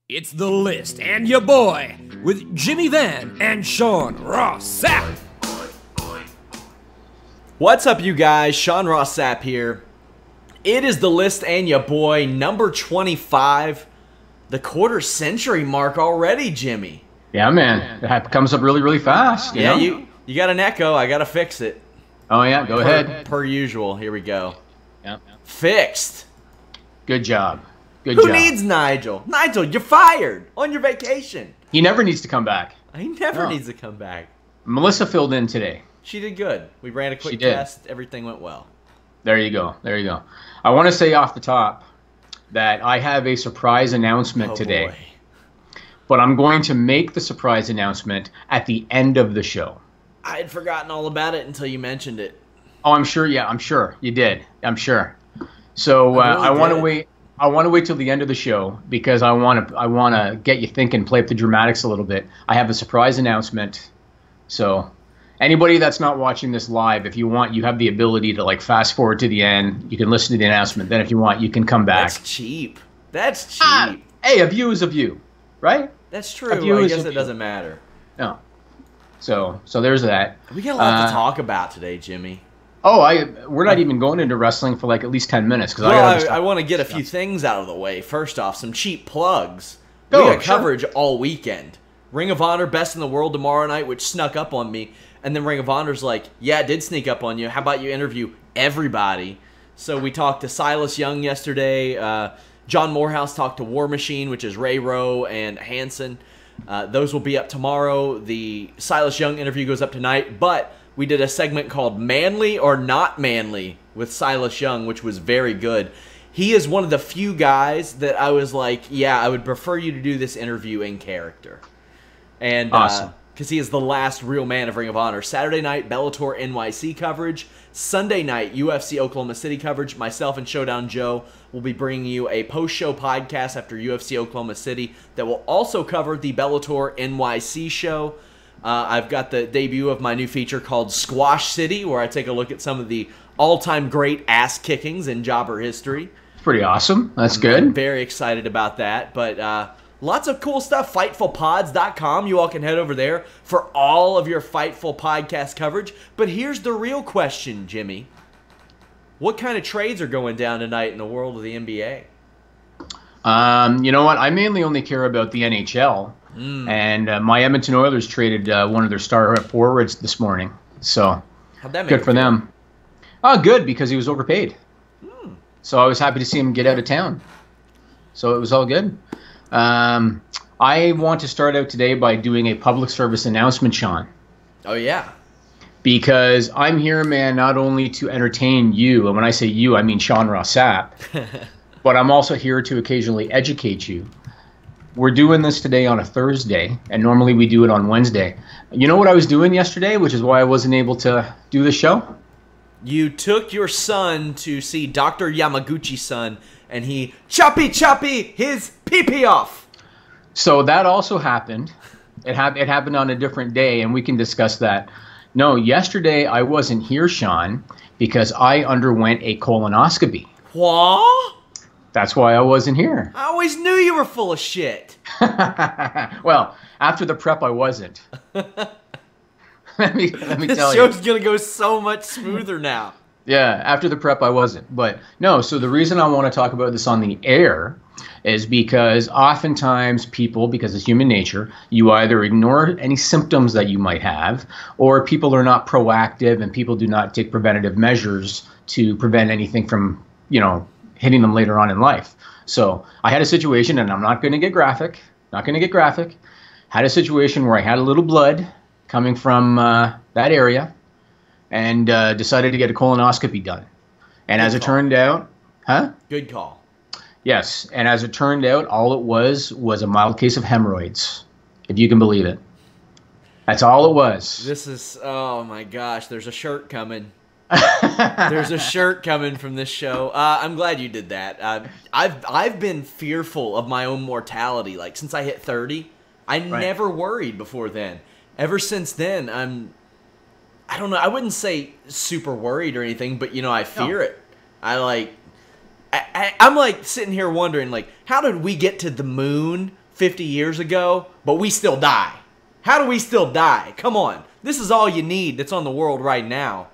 It's The List and your boy with Jimmy Van and Sean Ross Sapp. What's up, you guys? Sean Ross Sapp here. It is The List and your boy, number 25. The quarter century mark already, Jimmy. Yeah, man. It comes up really, really fast. Yeah, you got an echo. I got to fix it. Oh, yeah. Go ahead. Per usual. Here we go. Yeah. Fixed. Good job. Who needs Nigel? Nigel, you're fired on your vacation. He never needs to come back. He never needs to come back. Melissa filled in today. She did good. We ran a quick test. Everything went well. There you go. There you go. I want to say off the top that I have a surprise announcement today. Boy. But I'm going to make the surprise announcement at the end of the show. I had forgotten all about it until you mentioned it. Oh, I'm sure. Yeah, I'm sure you did. I'm sure. So I want to wait. I want to wait till the end of the show because I want to get you thinking, play up the dramatics a little bit. I have a surprise announcement. So anybody that's not watching this live, if you want, you have the ability to like fast forward to the end. You can listen to the announcement. Then if you want, you can come back. That's cheap. That's cheap. Hey, a view is a view, right? That's true. I guess it doesn't matter. No. So there's that. We got a lot to talk about today, Jimmy. Oh, we're not even going into wrestling for like at least 10 minutes. I want to get a few things out of the way. First off, some cheap plugs. We got coverage all weekend. Ring of Honor, Best in the World tomorrow night, which snuck up on me. And then Ring of Honor's like, yeah, it did sneak up on you. How about you interview everybody? So we talked to Silas Young yesterday. John Morehouse talked to War Machine, which is Ray Rowe and Hanson. Those will be up tomorrow. The Silas Young interview goes up tonight, but we did a segment called Manly or Not Manly with Silas Young, which was very good. He is one of the few guys that I was like, yeah, I would prefer you to do this interview in character. And awesome. Because he is the last real man of Ring of Honor. Saturday night, Bellator NYC coverage. Sunday night, UFC Oklahoma City coverage. Myself and Showdown Joe will be bringing you a post-show podcast after UFC Oklahoma City that will also cover the Bellator NYC show. I've got the debut of my new feature called Squash City, where I take a look at some of the all-time great ass-kickings in jobber history. Pretty awesome. That's good. I'm very excited about that. But lots of cool stuff. Fightfulpods.com. You all can head over there for all of your Fightful podcast coverage. But here's the real question, Jimmy. What kind of trades are going down tonight in the world of the NBA? You know what? I mainly only care about the NHL. And my Edmonton Oilers traded one of their star forwards this morning. So how'd that make good for them. Oh, good, because he was overpaid. So I was happy to see him get out of town. So it was all good. I want to start out today by doing a public service announcement, Sean. Oh, yeah. Because I'm here, man, not only to entertain you, and when I say you, I mean Sean Ross Sapp, but I'm also here to occasionally educate you. We're doing this today on a Thursday, and normally we do it on Wednesday. You know what I was doing yesterday, which is why I wasn't able to do the show? You took your son to see Dr. Yamaguchi-san, and he choppy his pee-pee off. So that also happened. It happened on a different day, and we can discuss that. No, yesterday I wasn't here, Sean, because I underwent a colonoscopy. What? That's why I wasn't here. I always knew you were full of shit. Well, after the prep, I wasn't. let me tell you. This show's going to go so much smoother now. Yeah, after the prep, I wasn't. But no, so the reason I want to talk about this on the air is because oftentimes people, because it's human nature, you either ignore any symptoms that you might have, or people are not proactive and people do not take preventative measures to prevent anything from, hitting them later on in life. So I had a situation, and I'm not going to get graphic, had a situation where I had a little blood coming from that area and decided to get a colonoscopy done. And as it turned out, Good call. Yes, and as it turned out, all it was a mild case of hemorrhoids, if you can believe it. That's all it was. This is, oh my gosh, there's a shirt coming. There's a shirt coming from this show. I'm glad you did that. I've been fearful of my own mortality. Like since I hit 30, I never worried before then. Ever since then, I don't know. I wouldn't say super worried or anything, but I fear it. I'm like sitting here wondering, like, how did we get to the moon 50 years ago, but we still die. How do we still die? Come on. This is all you need that's on the world right now.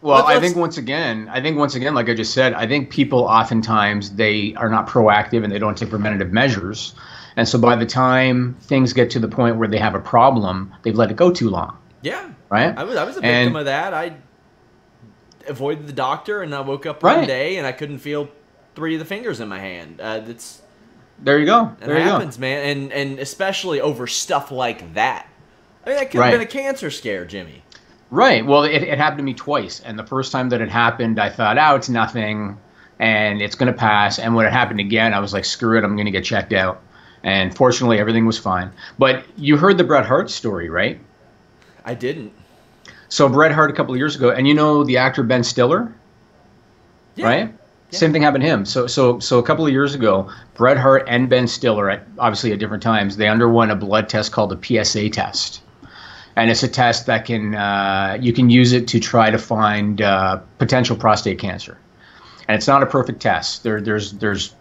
Well, I think once again, like I just said, I think people oftentimes, they are not proactive and they don't take preventative measures. And so by the time things get to the point where they have a problem, they've let it go too long. Yeah. Right? I was a victim of that. I avoided the doctor, and I woke up one day and I couldn't feel 3 of the fingers in my hand. There you go. It happens, man. And especially over stuff like that. I mean, that could have been a cancer scare, Jimmy. Right. Well, it happened to me twice. And the first time that it happened, I thought, it's nothing and it's going to pass. And when it happened again, I was like, screw it, I'm going to get checked out. And fortunately, everything was fine. But you heard the Bret Hart story, right? I didn't. So Bret Hart a couple of years ago, and you know the actor Ben Stiller? Yeah. Right? Yeah. Same thing happened to him. So a couple of years ago, Bret Hart and Ben Stiller, obviously at different times, they underwent a blood test called the PSA test. And it's a test that you can use it to try to find potential prostate cancer. And it's not a perfect test. There's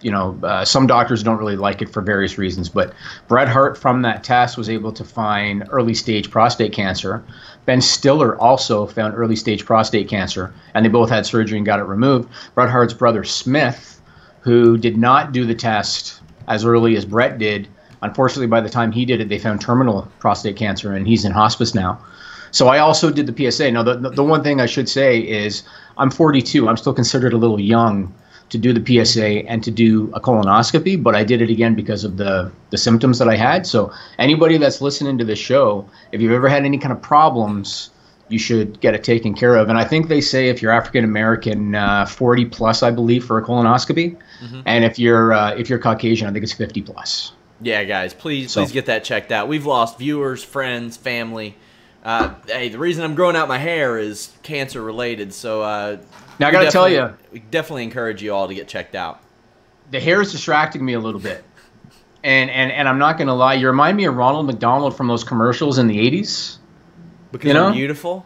some doctors don't really like it for various reasons. But Bret Hart from that test was able to find early stage prostate cancer. Ben Stiller also found early stage prostate cancer, and they both had surgery and got it removed. Bret Hart's brother Smith, who did not do the test as early as Bret did, unfortunately, by the time he did it, they found terminal prostate cancer, and he's in hospice now. So I also did the PSA. Now, the one thing I should say is I'm 42. I'm still considered a little young to do the PSA and to do a colonoscopy, but I did it again because of the symptoms that I had. So anybody that's listening to this show, if you've ever had any kind of problems, you should get it taken care of. And I think they say if you're African American, 40 plus, I believe, for a colonoscopy. Mm-hmm. And if you're Caucasian, I think it's 50 plus. Yeah, guys, please get that checked out. We've lost viewers, friends, family. Hey, the reason I'm growing out my hair is cancer related. So now I got to tell you, we definitely encourage you all to get checked out. The hair is distracting me a little bit, and I'm not going to lie. You remind me of Ronald McDonald from those commercials in the '80s. Because I'm beautiful.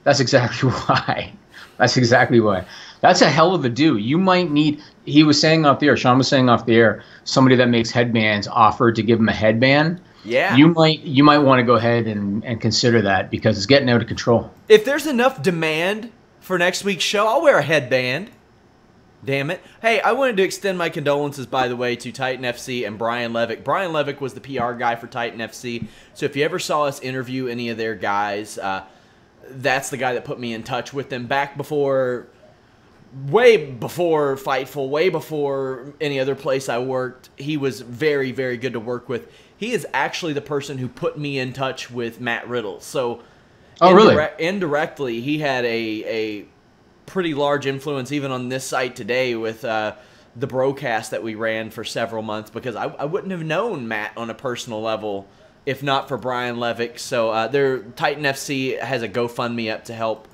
That's exactly why. That's exactly why. That's a hell of a do. You might need. He was saying off the air. Sean was saying off the air. Somebody that makes headbands offered to give him a headband. Yeah. You might want to go ahead and consider that because it's getting out of control. If there's enough demand for next week's show, I'll wear a headband. Damn it. Hey, I wanted to extend my condolences, by the way, to Titan FC and Brian Levick. Brian Levick was the PR guy for Titan FC. So if you ever saw us interview any of their guys, that's the guy that put me in touch with them back before, way before Fightful, way before any other place I worked. He was very, very good to work with. He is actually the person who put me in touch with Matt Riddle. So, indirectly, he had a pretty large influence even on this site today with the broadcast that we ran for several months, because I wouldn't have known Matt on a personal level if not for Brian Levick. So Titan FC has a GoFundMe up to help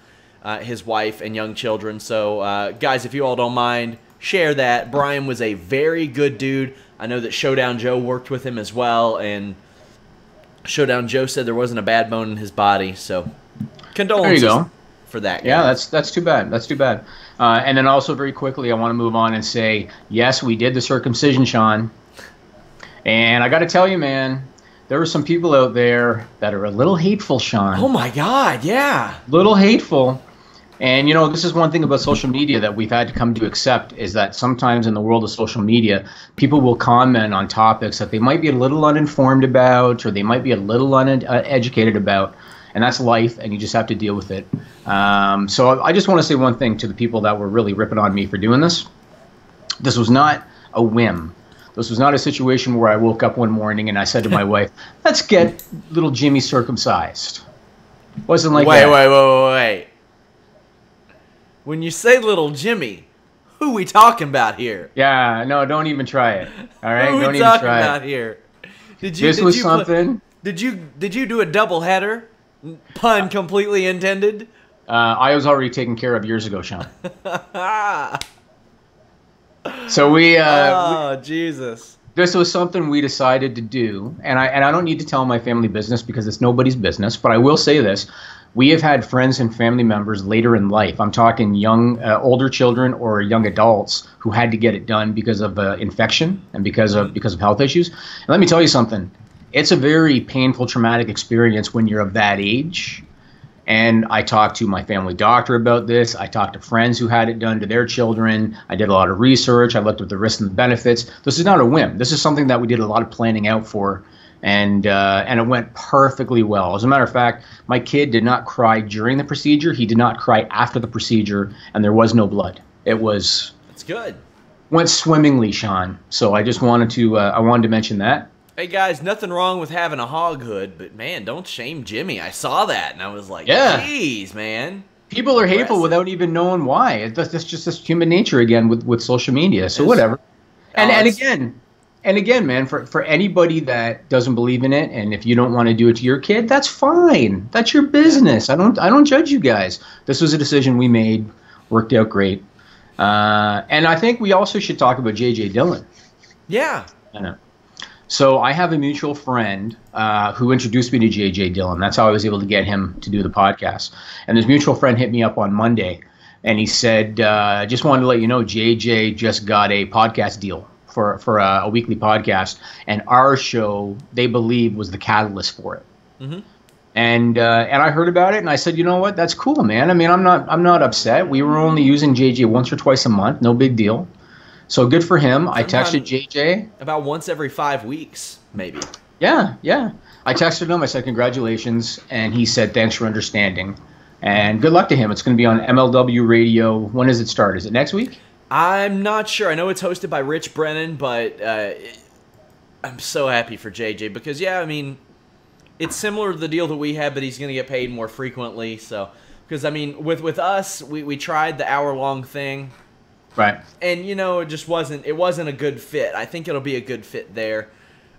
his wife and young children. So, guys, if you all don't mind, share that. Brian was a very good dude. I know that Showdown Joe worked with him as well, and Showdown Joe said there wasn't a bad bone in his body. So, condolences for that guy. Yeah, that's too bad. That's too bad. And then also very quickly, I want to move on and say, yes, we did the circumcision, Sean. And I got to tell you, man, there are some people out there that are a little hateful, Sean. Oh, my God, yeah. Little hateful. And, you know, this is one thing about social media that we've had to come to accept, is that sometimes in the world of social media, people will comment on topics that they might be a little uninformed about, or they might be a little uneducated about. And that's life, and you just have to deal with it. So I just want to say one thing to the people that were really ripping on me for doing this. This was not a whim. This was not a situation where I woke up one morning and I said to my wife, let's get little Jimmy circumcised. Wasn't like that. Wait. When you say little Jimmy, who we talking about here? Yeah, no, don't even try it. All right, who don't we even talking try about it. Here? This was something. Did you do a double header? Pun completely intended. I was already taken care of years ago, Sean. So we. Jesus. This was something we decided to do, and I don't need to tell my family business because it's nobody's business. But I will say this: We have had friends and family members later in life. I'm talking young, older children or young adults who had to get it done because of infection and because of health issues. And let me tell you something. It's a very painful, traumatic experience when you're of that age. And I talked to my family doctor about this. I talked to friends who had it done to their children. I did a lot of research. I looked at the risks and the benefits. This is not a whim. This is something that we did a lot of planning out for. And it went perfectly well. As a matter of fact, my kid did not cry during the procedure. He did not cry after the procedure, and there was no blood. That's good. Went swimmingly, Sean. So I just wanted to mention that. Hey guys, nothing wrong with having a hog hood, but man, don't shame Jimmy. I saw that and I was like, geez, man. People are hateful without even knowing why. That's just this human nature again with social media. So whatever. And again, man, for anybody that doesn't believe in it, and if you don't want to do it to your kid, that's fine. That's your business. I don't judge you guys. This was a decision we made, worked out great. And I think we also should talk about J.J. Dillon. Yeah. I know. So I have a mutual friend who introduced me to J.J. Dillon. That's how I was able to get him to do the podcast. And this mutual friend hit me up on Monday, and he said, just wanted to let you know, J.J. just got a podcast deal for a weekly podcast, and our show, they believe, was the catalyst for it. Mm-hmm. And I heard about it, and I said, you know what, that's cool, man. I mean, I'm not upset. We were only using JJ once or twice a month, no big deal. So good for him. I texted JJ about once every 5 weeks, maybe. Yeah. I texted him. I said congratulations, and he said thanks for understanding, and good luck to him. It's going to be on MLW Radio. When does it start? Is it next week? I'm not sure. I know it's hosted by Rich Brennan, but I'm so happy for JJ because, yeah, I mean, it's similar to the deal that we had, but he's going to get paid more frequently. So, because, I mean, with us, we tried the hour-long thing. Right. And, you know, it wasn't a good fit. I think it'll be a good fit there.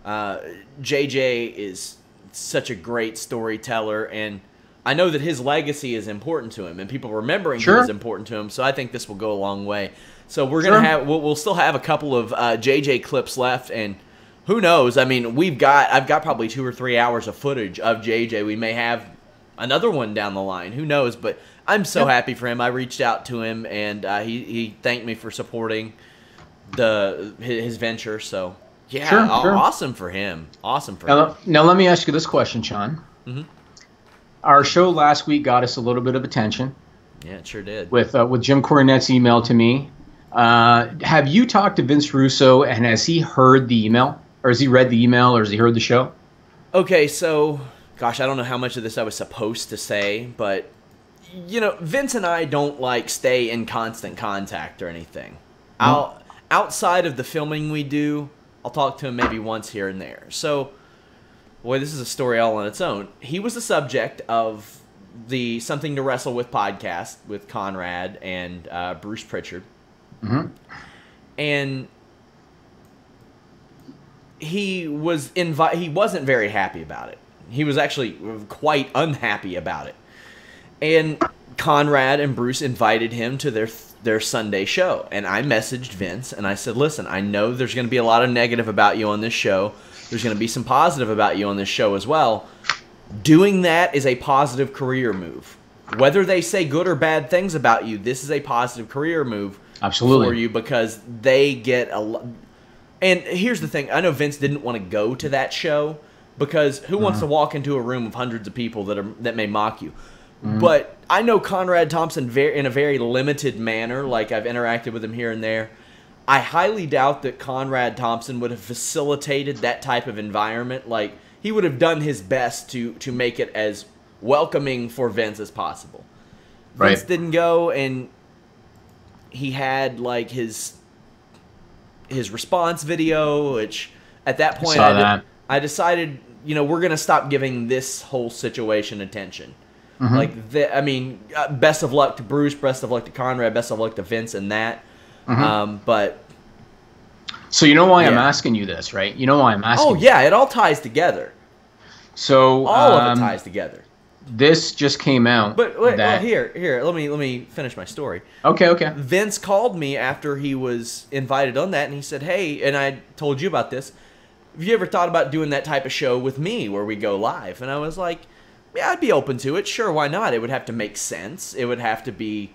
JJ is such a great storyteller, and I know that his legacy is important to him, and people remembering him is important to him, so I think this will go a long way. So we're gonna have we'll still have a couple of JJ clips left, and who knows? I mean, I've got probably 2 or 3 hours of footage of JJ. We may have another one down the line. Who knows? But I'm so happy for him. I reached out to him, and he thanked me for supporting his venture. So yeah, awesome for him. Awesome for him. Now let me ask you this question, Sean. Mm-hmm. Our show last week got us a little bit of attention. Yeah, it sure did. With Jim Cornette's email to me. Have you talked to Vince Russo, and has he heard the email? Or has he read the email, or has he heard the show? Okay, so, gosh, I don't know how much of this I was supposed to say, but, you know, Vince and I don't, stay in constant contact or anything. Outside of the filming we do, I'll talk to him maybe once here and there. So, boy, this is a story all on its own. He was the subject of the Something to Wrestle With podcast with Conrad and Bruce Pritchard. Mm-hmm. And he wasn't very happy about it. He was actually quite unhappy about it. And Conrad and Bruce invited him to their Sunday show. And I messaged Vince and I said, listen, I know there's going to be a lot of negative about you on this show. There's going to be some positive about you on this show as well. Doing that is a positive career move. Whether they say good or bad things about you, this is a positive career move. Absolutely. For you, because they get a lot. And here's the thing. I know Vince didn't want to go to that show because who wants to walk into a room of hundreds of people that may mock you? Mm-hmm. But I know Conrad Thompson in a very limited manner. Like, I've interacted with him here and there. I highly doubt that Conrad Thompson would have facilitated that type of environment. Like, he would have done his best to make it as welcoming for Vince as possible. Vince didn't go, and he had his response video, which at that point I decided, we're gonna stop giving this whole situation attention. Mm-hmm. Best of luck to Bruce, best of luck to Conrad, best of luck to Vince, and that. Mm-hmm. But so you know why I'm asking you this, right? You know why I'm asking. Oh yeah, it all ties together. So all of it ties together. This just came out. But wait, here. Let me finish my story. Okay. Vince called me after he was invited on that, and he said, "Hey," and I told you about this. Have you ever thought about doing that type of show with me, where we go live? And I was like, yeah, I'd be open to it. Sure, why not? It would have to make sense. It would have to be,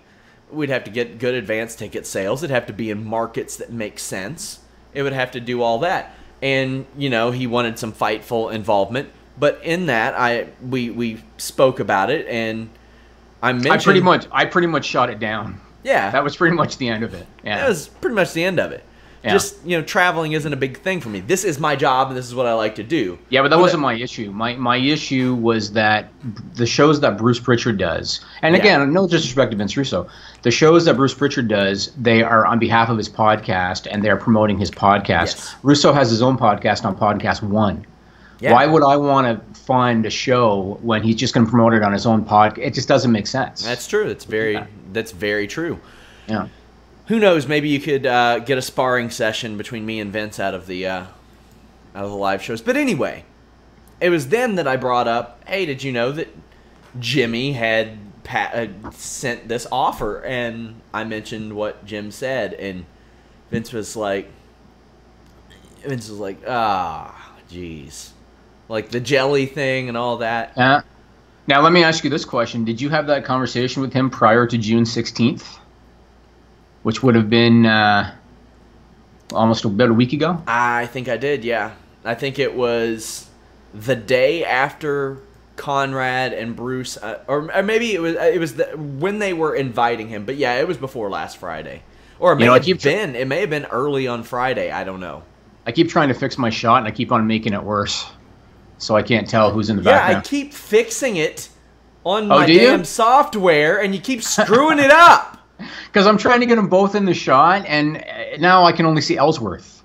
we'd have to get good advance ticket sales. It'd have to be in markets that make sense. It would have to do all that. And, you know, he wanted some Fightful involvement. But in that, we spoke about it, and I mentioned... I pretty much shot it down. Yeah. That was pretty much the end of it. Yeah. That was pretty much the end of it. Yeah. Just, you know, traveling isn't a big thing for me. This is my job, and this is what I like to do. Yeah, but that wasn't my issue. My issue was that the shows that Bruce Pritchard does, and again, no disrespect to Vince Russo, the shows that Bruce Pritchard does, they are on behalf of his podcast, and they're promoting his podcast. Yes. Russo has his own podcast on Podcast One. Yeah. Why would I want to fund a show when he's just going to promote it on his own podcast? It just doesn't make sense. That's true. That's very true. Yeah. Who knows? Maybe you could get a sparring session between me and Vince out of the live shows. But anyway, it was then that I brought up, hey, did you know that Jimmy had sent this offer? And I mentioned what Jim said, and Vince was like, geez, like the jelly thing and all that. Now let me ask you this question: did you have that conversation with him prior to June 16th? Which would have been almost about a week ago? I think I did, yeah. I think it was the day after Conrad and Bruce, or maybe it was when they were inviting him. But yeah, it was before last Friday, or it may have been early on Friday. I don't know. I keep trying to fix my shot, and I keep on making it worse, so I can't tell who's in the background. Yeah, I keep fixing it on my damn software, and you keep screwing it up. Because I'm trying to get them both in the shot, and now I can only see Ellsworth.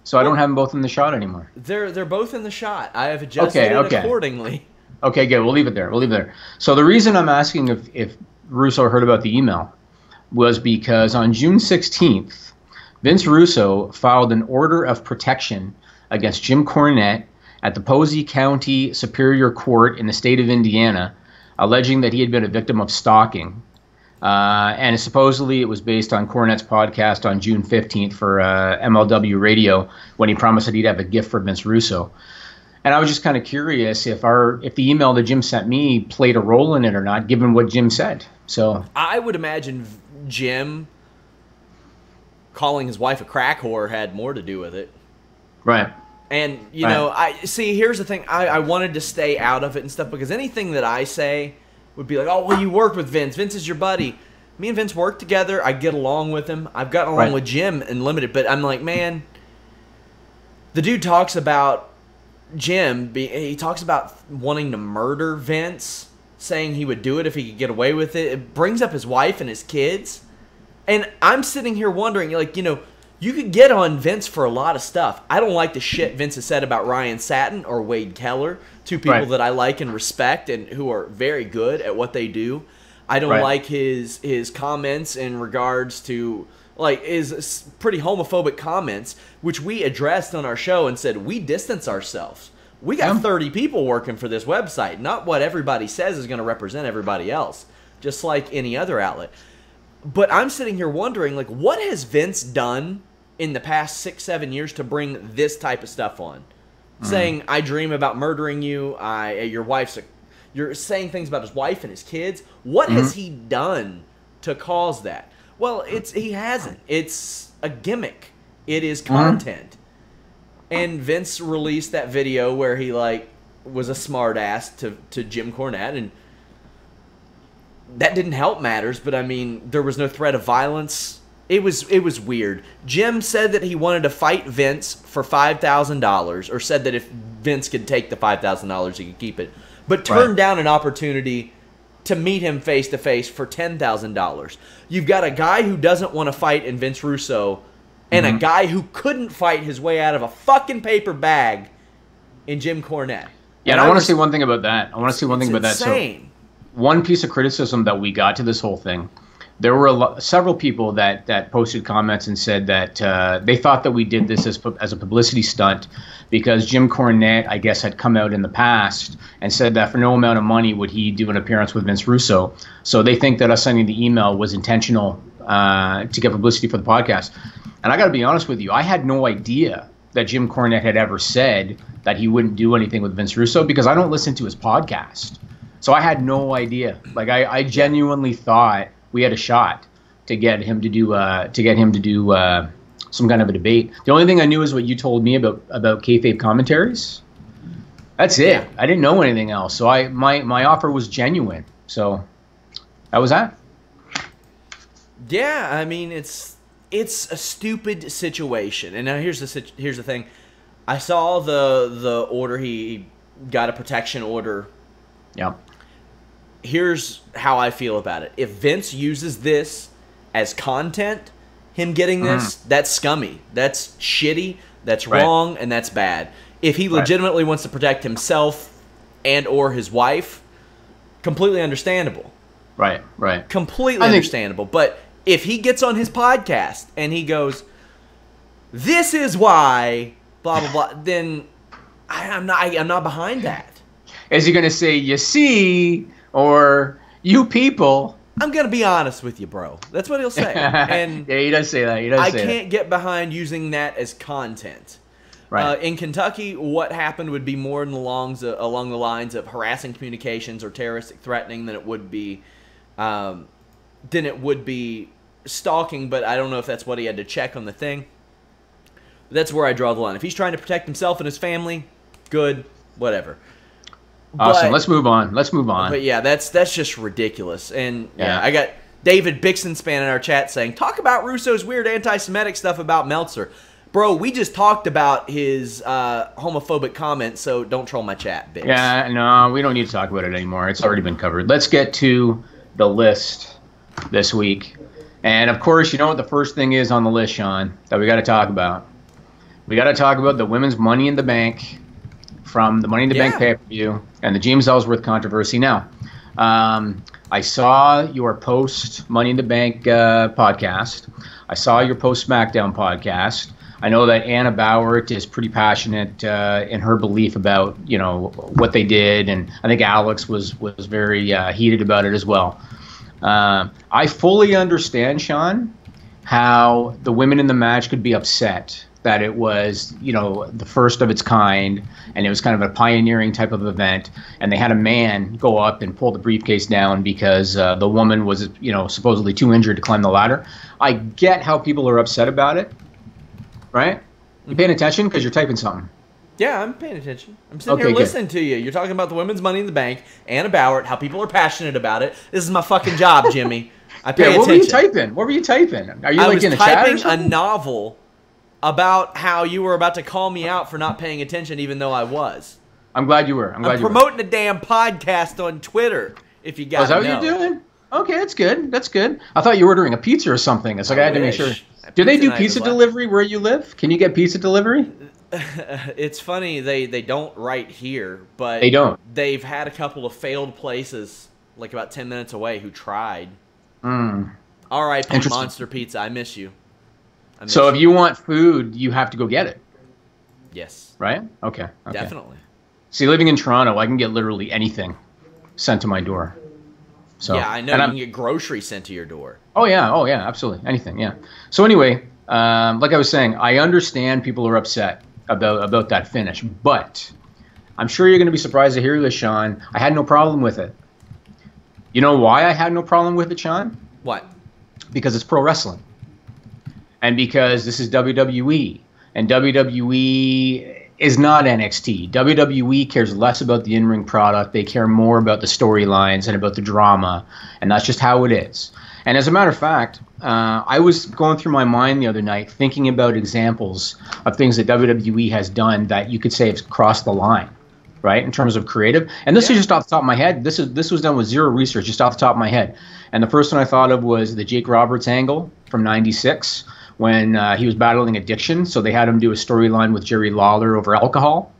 So I don't have them both in the shot anymore. They're both in the shot. I have adjusted it accordingly. Okay, good. We'll leave it there. So the reason I'm asking if Russo heard about the email was because on June 16th, Vince Russo filed an order of protection against Jim Cornette at the Posey County Superior Court in the state of Indiana, alleging that he had been a victim of stalking. And supposedly it was based on Cornette's podcast on June 15th for MLW Radio when he promised that he'd have a gift for Vince Russo. And I was just kind of curious if the email that Jim sent me played a role in it or not, given what Jim said. So I would imagine Jim calling his wife a crack whore had more to do with it. Right. And, you know, here's the thing. I wanted to stay out of it and stuff because anything that I say would be like, oh, well, you worked with Vince. Vince is your buddy. Me and Vince work together. I get along with him. I've gotten along with Jim in limited, but I'm like, man, the dude talks about Jim. He talks about wanting to murder Vince, saying he would do it if he could get away with it. It brings up his wife and his kids. And I'm sitting here wondering, like, you know, you could get on Vince for a lot of stuff. I don't like the shit Vince has said about Ryan Satin or Wade Keller, two people that I like and respect and who are very good at what they do. I don't like his comments in regards to, like, his pretty homophobic comments, which we addressed on our show and said we distance ourselves. We got 30 people working for this website. Not what everybody says is going to represent everybody else, just like any other outlet. But I'm sitting here wondering, like, what has Vince done in the past 6-7 years to bring this type of stuff on? Saying, I dream about murdering you, you're saying things about his wife and his kids. What has he done to cause that? Well, he hasn't. It's a gimmick. It is content. And Vince released that video where he, like, was a smartass to Jim Cornette, and that didn't help matters, but I mean, there was no threat of violence. It was weird. Jim said that he wanted to fight Vince for $5,000, or said that if Vince could take the $5,000, he could keep it, but turned down an opportunity to meet him face to face for $10,000. You've got a guy who doesn't want to fight in Vince Russo, and a guy who couldn't fight his way out of a fucking paper bag in Jim Cornette. Yeah, and I want to say one thing about that. Insane. So, one piece of criticism that we got to this whole thing, there were several people that posted comments and said that they thought that we did this as a publicity stunt because Jim Cornette, I guess, had come out in the past and said that for no amount of money would he do an appearance with Vince Russo. So they think that us sending the email was intentional to get publicity for the podcast. And I got to be honest with you, I had no idea that Jim Cornette had ever said that he wouldn't do anything with Vince Russo, because I don't listen to his podcast. So I had no idea. Like I genuinely thought we had a shot to get him to do some kind of a debate. The only thing I knew is what you told me about kayfabe commentaries. That's it. Yeah. I didn't know anything else. So my offer was genuine. So that was that. Yeah, I mean it's a stupid situation. And now here's the thing. I saw the order. He got a protection order. Yeah. Here's how I feel about it. If Vince uses this as content, him getting this, that's scummy. That's shitty. That's wrong, and that's bad. If he legitimately wants to protect himself and or his wife, completely understandable. Right. Completely understandable. But if he gets on his podcast and he goes, "This is why," blah blah blah, then I'm not behind that. Is he going to say, "You see," or "You people"? I'm going to be honest with you, bro. That's what he'll say. And yeah, he does say that. I can't get behind using that as content. Right. In Kentucky, what happened would be more along the lines of harassing communications or terroristic threatening than it would be stalking. But I don't know if that's what he had to check on the thing. That's where I draw the line. If he's trying to protect himself and his family, good, whatever. Awesome. Let's move on. But yeah, that's just ridiculous. And yeah, I got David Bixenspan in our chat saying, "Talk about Russo's weird anti-Semitic stuff about Meltzer." Bro, we just talked about his homophobic comments, so don't troll my chat, Bix. Yeah, no, we don't need to talk about it anymore. It's already been covered. Let's get to the list this week. And, of course, you know what the first thing is on the list, Sean, that we got to talk about? We got to talk about the women's Money in the Bank from the Money in the Bank pay-per-view and the James Ellsworth controversy. Now, I saw your post-Money in the Bank podcast. I saw your post-SmackDown podcast. I know that Anna Bauer is pretty passionate in her belief about, you know, what they did, and I think Alex was very heated about it as well. I fully understand, Sean, how the women in the match could be upset that it was, you know, the first of its kind, and it was kind of a pioneering type of event, and they had a man go up and pull the briefcase down because the woman was, you know, supposedly too injured to climb the ladder. I get how people are upset about it. Right? You paying attention? Because you're typing something. Yeah, I'm paying attention. I'm sitting here listening to you. You're talking about the women's Money in the Bank, Anna Bauer, how people are passionate about it. This is my fucking job, Jimmy. I pay attention. What were you typing? What were you typing? Are you like in a chat or something? I was typing a novel about how you were about to call me out for not paying attention, even though I was. I'm glad you were. I'm promoting a damn podcast on Twitter, if you got to know. Is that what you're doing? Okay, that's good. That's good. I thought you were ordering a pizza or something. It's like I had to make sure. Do they do pizza delivery where you live? Can you get pizza delivery? It's funny, they don't right here, but they don't. They've had a couple of failed places, like about 10 minutes away, who tried. R.I.P. Monster Pizza, I miss you. So if you want food, you have to go get it. Yes. Right? Okay. Definitely. See, living in Toronto, I can get literally anything sent to my door. So, yeah, I know. You can get groceries sent to your door. Oh, yeah, absolutely. Anything, yeah. So anyway, like I was saying, I understand people are upset about that finish, but I'm sure you're going to be surprised to hear this, Sean. I had no problem with it. You know why I had no problem with it, Sean? What? Because it's pro wrestling. And because this is WWE. And WWE is not NXT. WWE cares less about the in-ring product. They care more about the storylines and about the drama. And that's just how it is. And as a matter of fact, I was going through my mind the other night thinking about examples of things that WWE has done that you could say have crossed the line, right, in terms of creative. And this is just off the top of my head. This was done with zero research, just off the top of my head. And the first one I thought of was the Jake Roberts angle from '96 when he was battling addiction. So they had him do a storyline with Jerry Lawler over alcohol.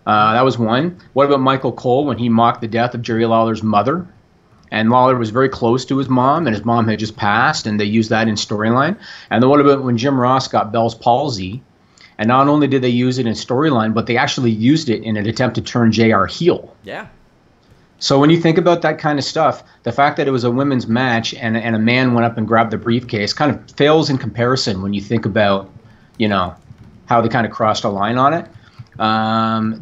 That was one. What about Michael Cole when he mocked the death of Jerry Lawler's mother? And Lawler was very close to his mom, and his mom had just passed, and they used that in storyline. And then what about when Jim Ross got Bell's palsy? And not only did they use it in storyline, but they actually used it in an attempt to turn JR heel. Yeah. So when you think about that kind of stuff, the fact that it was a women's match and a man went up and grabbed the briefcase kind of fails in comparison when you think about, you know, how they kind of crossed a line on it.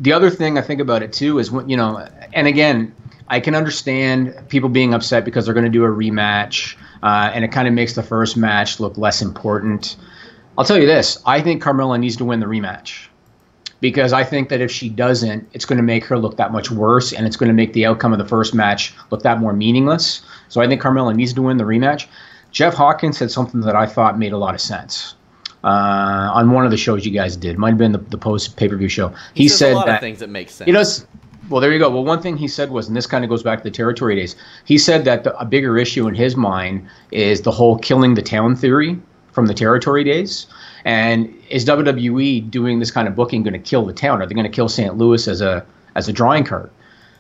The other thing I think about it too is when, and again, I can understand people being upset because they're going to do a rematch, and it kind of makes the first match look less important. I'll tell you this: I think Carmella needs to win the rematch, because I think that if she doesn't, it's going to make her look that much worse, and it's going to make the outcome of the first match look that more meaningless. So I think Carmella needs to win the rematch. Jeff Hawkins said something that I thought made a lot of sense on one of the shows you guys did. Might have been the post pay-per-view show. He said a lot that of things that make sense. He does. Well, there you go. Well, one thing he said was, and this kind of goes back to the territory days, he said that a bigger issue in his mind is the whole killing the town theory from the territory days. And is WWE doing this kind of booking going to kill the town? Are they going to kill St. Louis as a drawing card?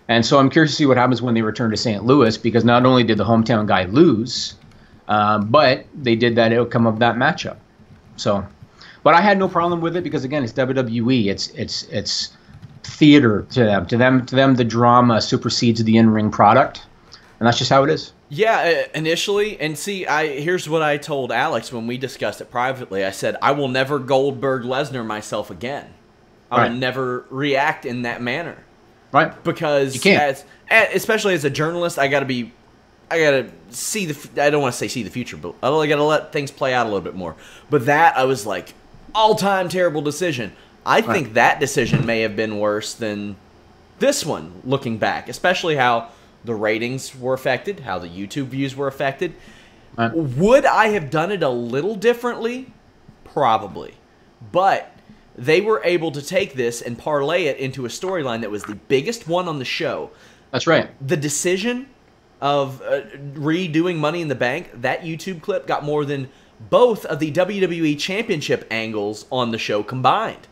And so I'm curious to see what happens when they return to St. Louis, because not only did the hometown guy lose, but they did that outcome of that matchup. So, but I had no problem with it because, again, it's WWE. It's theater to them. To them, the drama supersedes the in-ring product, and that's just how it is. Yeah, initially, and see, here's what I told Alex when we discussed it privately. I said, I will never Goldberg Lesnar myself again. I will never react in that manner. Right. Because you can't. Especially as a journalist, I gotta see I don't want to say see the future, but I gotta let things play out a little bit more. But that, I was like, all-time terrible decision. I think that decision may have been worse than this one, looking back, especially how the ratings were affected, how the YouTube views were affected. Would I have done it a little differently? Probably. But they were able to take this and parlay it into a storyline that was the biggest one on the show. That's right. The decision of redoing Money in the Bank, that YouTube clip got more than both of the WWE Championship angles on the show combined.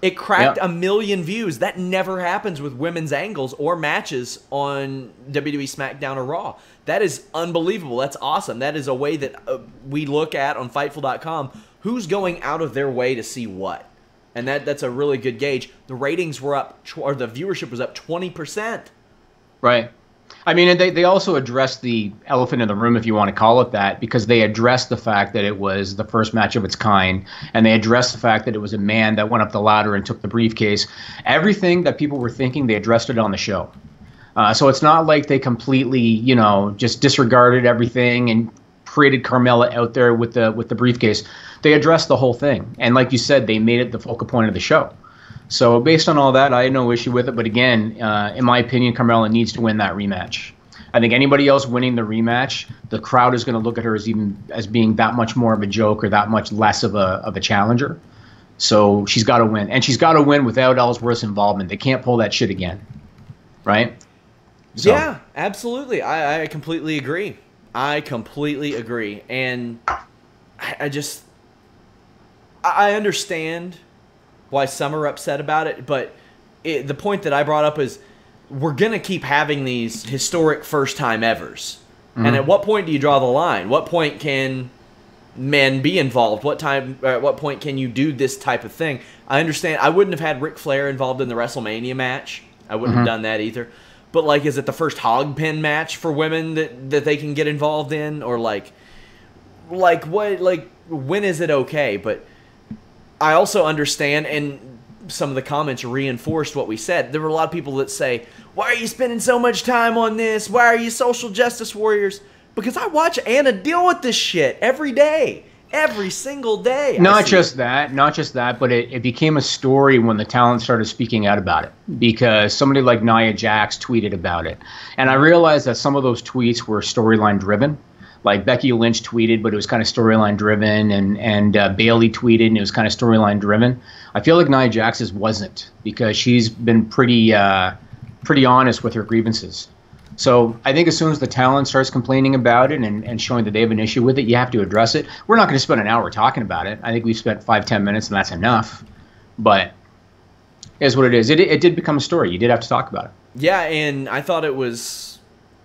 It cracked 1 million views. That never happens with women's angles or matches on WWE SmackDown or Raw. That is unbelievable. That's awesome. That is a way that we look at on Fightful.com who's going out of their way to see what. And that's a really good gauge. The ratings were up, or the viewership was up 20%. Right. I mean, they also addressed the elephant in the room, if you want to call it that, because they addressed the fact that it was the first match of its kind, and they addressed the fact that it was a man that went up the ladder and took the briefcase. Everything that people were thinking, they addressed it on the show. So it's not like they completely, just disregarded everything and created Carmella out there with the briefcase. They addressed the whole thing, and like you said, they made it the focal point of the show. So based on all that, I had no issue with it. But again, in my opinion, Carmella needs to win that rematch. I think anybody else winning the rematch, the crowd is going to look at her as being that much more of a joke or that much less of a challenger. So she's got to win, and she's got to win without Ellsworth's involvement. They can't pull that shit again, right? So. Yeah, absolutely. I completely agree. And I understand why some are upset about it, but the point that I brought up is we're going to keep having these historic first-time evers. Mm-hmm. And at what point do you draw the line? What point can men be involved? At what point can you do this type of thing? I understand. I wouldn't have had Ric Flair involved in the WrestleMania match. I wouldn't have done that either. But, is it the first hog pin match for women that they can get involved in? Or, when is it okay? But I also understand, and some of the comments reinforced what we said. There were a lot of people that say, why are you spending so much time on this? Why are you social justice warriors? Because I watch Anna deal with this shit every day. Every single day. Not just that, but it became a story when the talent started speaking out about it. Because somebody like Nia Jax tweeted about it. And I realized that some of those tweets were storyline driven. Like Becky Lynch tweeted, but it was kind of storyline driven, and Bayley tweeted, and it was kind of storyline driven. I feel like Nia Jax's wasn't, because she's been pretty honest with her grievances. So I think as soon as the talent starts complaining about it and showing that they have an issue with it, you have to address it. We're not going to spend an hour talking about it. I think we've spent 5-10 minutes, and that's enough. But it's what it is. It did become a story. You did have to talk about it. Yeah, and I thought it was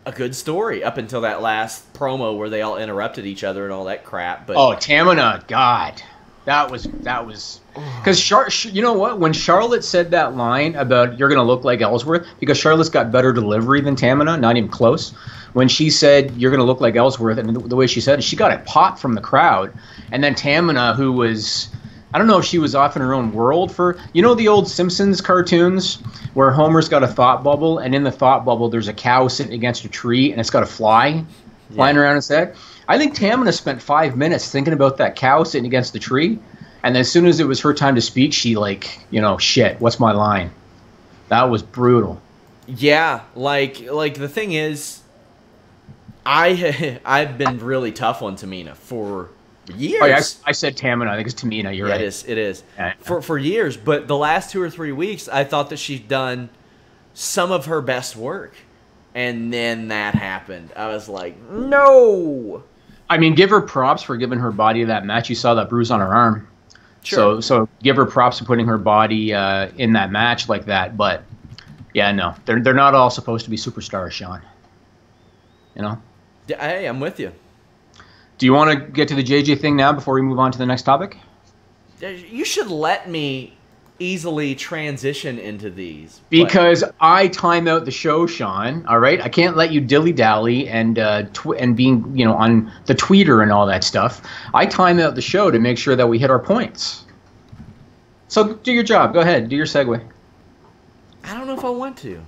a good story up until that last promo where they all interrupted each other and all that crap. But Tamina, God, that was because you know what? When Charlotte said that line about you're gonna look like Ellsworth, because Charlotte's got better delivery than Tamina, not even close. When she said you're gonna look like Ellsworth, and the way she said it, she got a pop from the crowd, and then Tamina, who was I don't know if she was off in her own world for, you know, the old Simpsons cartoons where Homer's got a thought bubble, and in the thought bubble there's a cow sitting against a tree and it's got a fly flying around its head. I think Tamina spent 5 minutes thinking about that cow sitting against the tree, and as soon as it was her time to speak, she like, you know, shit, what's my line? That was brutal. Yeah, like the thing is, I've been really tough on Tamina for years. Oh, yeah, I said Tamina. I think it's Tamina. You're right. It is. Yeah. For years, but the last 2 or 3 weeks, I thought that she'd done some of her best work, and then that happened. I was like, no. I mean, give her props for giving her body that match. You saw that bruise on her arm. Sure. So give her props for putting her body in that match like that. But yeah, no, they're not all supposed to be superstars, Sean. You know. Yeah, hey, I'm with you. Do you want to get to the JJ thing now before we move on to the next topic? You should let me easily transition into these. Because I time out the show, Sean. All right, I can't let you dilly-dally and being, you know, on the tweeter and all that stuff. I time out the show to make sure that we hit our points. So do your job. Go ahead. Do your segue. I don't know if I want to.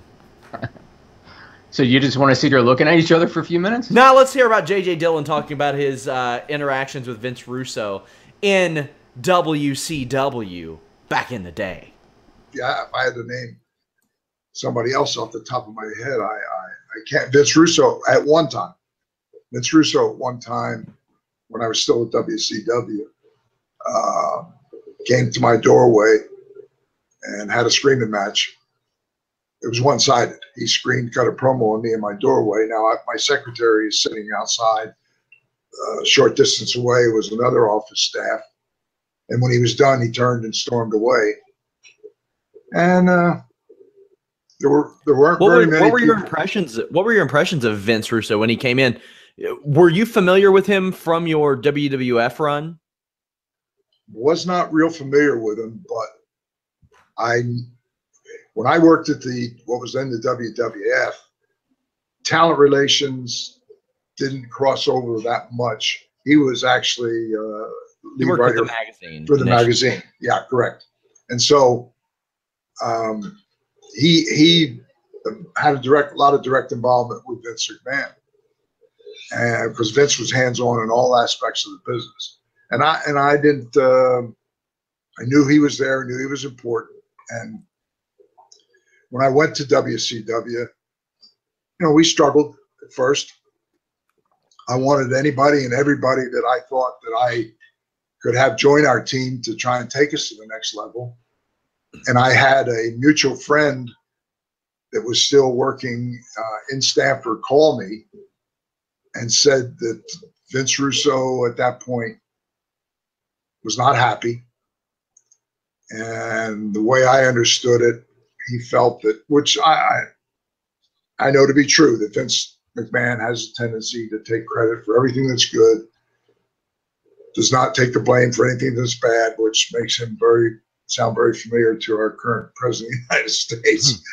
So you just want to sit here looking at each other for a few minutes? Now let's hear about J.J. Dillon talking about his interactions with Vince Russo in WCW back in the day. Yeah, if I had to name somebody else off the top of my head, I can't. Vince Russo at one time. Vince Russo at one time, when I was still at WCW, came to my doorway and had a screaming match. It was one-sided. He screamed, cut a promo on me in my doorway. Now, my secretary is sitting outside. A short distance away was another office staff. And when he was done, he turned and stormed away. And there weren't very many. What were your impressions? What were your impressions of Vince Russo when he came in? Were you familiar with him from your WWF run? Was not real familiar with him, but when I worked at what was then the WWF, talent relations didn't cross over that much. He was actually lead writer for the magazine. For the magazine, yeah, correct. And so he had a lot of direct involvement with Vince McMahon, and because Vince was hands-on in all aspects of the business. And I didn't. I knew he was there. Knew he was important. And when I went to WCW, you know, we struggled at first. I wanted anybody and everybody that I thought that I could have join our team to try and take us to the next level. And I had a mutual friend that was still working in Stamford call me and said that Vince Russo at that point was not happy. And the way I understood it, he felt that, which I know to be true, that Vince McMahon has a tendency to take credit for everything that's good, does not take the blame for anything that's bad, which makes him sound very familiar to our current president of the United States.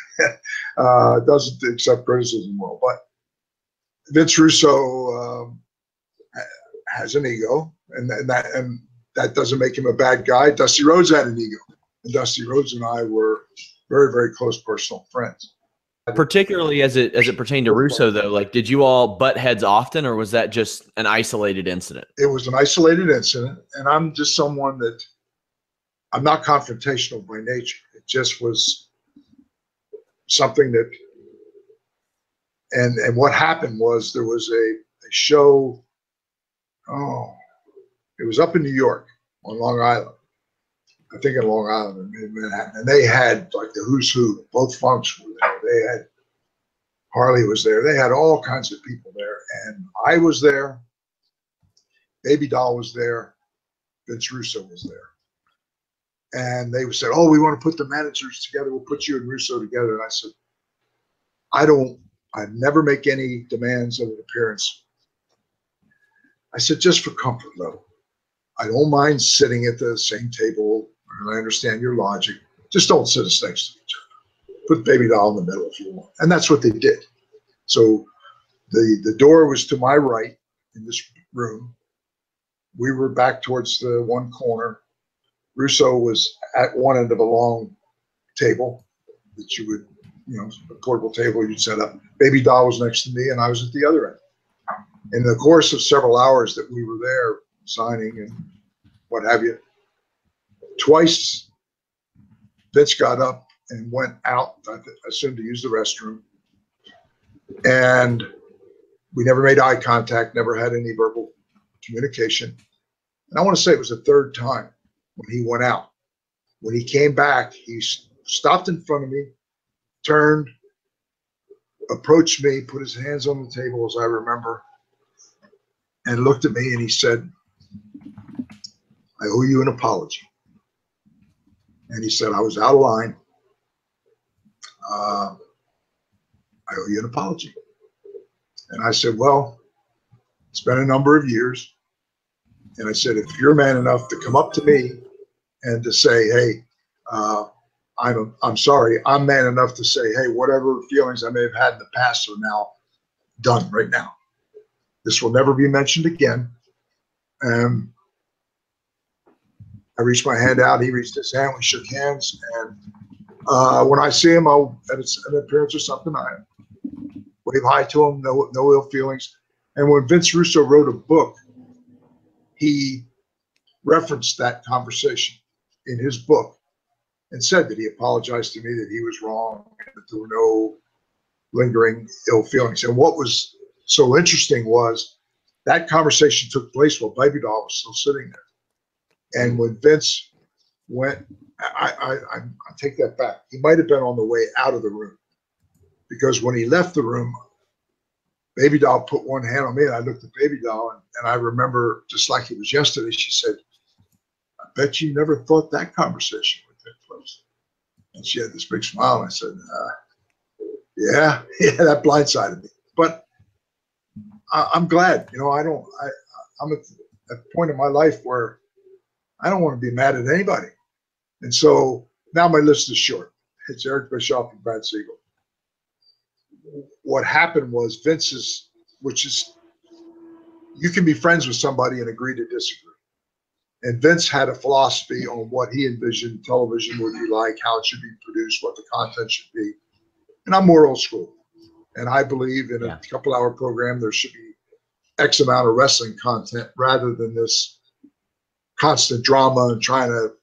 Doesn't accept criticism well. But Vince Russo has an ego, and that doesn't make him a bad guy. Dusty Rhodes had an ego, and Dusty Rhodes and I were very, very close personal friends. Particularly as it pertained to Russo, though, like, did you all butt heads often, or was that just an isolated incident? It was an isolated incident, and I'm just someone that I'm not confrontational by nature. It just was something that, and what happened was there was a show. Oh, it was up in New York on Long Island. I think in Long Island in Manhattan, and they had like the who's who. Both Funks were there. They had Harley was there. They had all kinds of people there, and I was there. Baby Doll was there. Vince Russo was there, and they said, "Oh, we want to put the managers together. We'll put you and Russo together." And I said, I never make any demands of an appearance. I said, just for comfort level. I don't mind sitting at the same table, and I understand your logic. Just don't sit us next to each other. Put Baby Doll in the middle if you want. And that's what they did. So the door was to my right in this room. We were back towards the one corner. Russo was at one end of a long table that you would, a portable table you'd set up. Baby Doll was next to me, and I was at the other end. In the course of several hours that we were there signing and what have you, twice Vince got up and went out, I assumed to use the restroom. And we never made eye contact, never had any verbal communication. And I want to say it was the third time when he went out. When he came back, he stopped in front of me, turned, approached me, put his hands on the table, as I remember, and looked at me and he said, "I owe you an apology." And he said, "I was out of line. I owe you an apology." And I said, "Well, it's been a number of years." And I said, "If you're man enough to come up to me and to say, hey, I'm sorry, I'm man enough to say, hey, whatever feelings I may have had in the past are now done right now. This will never be mentioned again." I reached my hand out, he reached his hand, we shook hands, and when I see him, I'll, at an appearance or something, I wave hi to him, no ill feelings. And when Vince Russo wrote a book, he referenced that conversation in his book and said that he apologized to me, that he was wrong, and that there were no lingering ill feelings. And what was so interesting was that conversation took place while Baby Doll was still sitting there. And when Vince went, I take that back. He might have been on the way out of the room, because when he left the room, Baby Doll put one hand on me, and I looked at Baby Doll, and I remember, just like it was yesterday, she said, "I bet you never thought that conversation would take place." And she had this big smile, and I said, yeah, that blindsided me. But I'm glad, I'm at a point in my life where I don't want to be mad at anybody. And so now my list is short. It's Eric Bischoff and Brad Siegel. What happened was Vince's, which is, you can be friends with somebody and agree to disagree. And Vince had a philosophy on what he envisioned television would be like, how it should be produced, what the content should be. And I'm more old school. And I believe in a couple-hour program, there should be X amount of wrestling content rather than this constant drama and trying to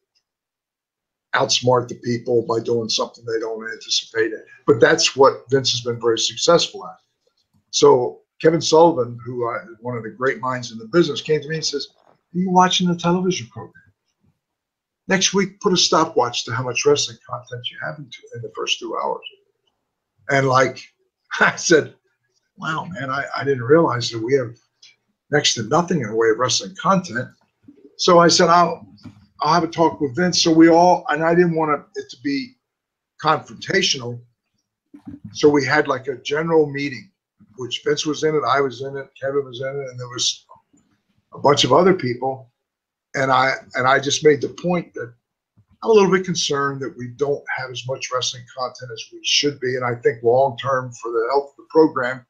outsmart the people by doing something they don't anticipate. But that's what Vince has been very successful at. So Kevin Sullivan, who is one of the great minds in the business, came to me and says, "Are you watching the television program? Next week, put a stopwatch to how much wrestling content you have in the first 2 hours." And like I said, wow, man, I didn't realize that we have next to nothing in the way of wrestling content. So I said, I'll have a talk with Vince. So we all, and I didn't want it to be confrontational. So we had like a general meeting, which Vince was in it, I was in it, Kevin was in it, and there was a bunch of other people. And I just made the point that I'm a little bit concerned that we don't have as much wrestling content as we should be. And I think long term, for the health of the program,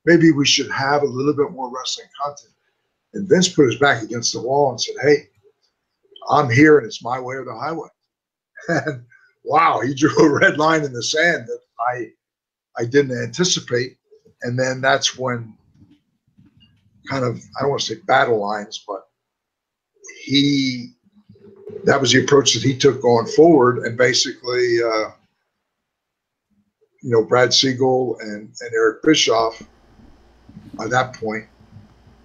maybe we should have a little bit more wrestling content. And Vince put his back against the wall and said, "Hey, I'm here and it's my way or the highway." And wow, he drew a red line in the sand that I didn't anticipate. And then that's when kind of, I don't want to say battle lines, but that was the approach that he took going forward. And basically, Brad Siegel and Eric Bischoff, by that point,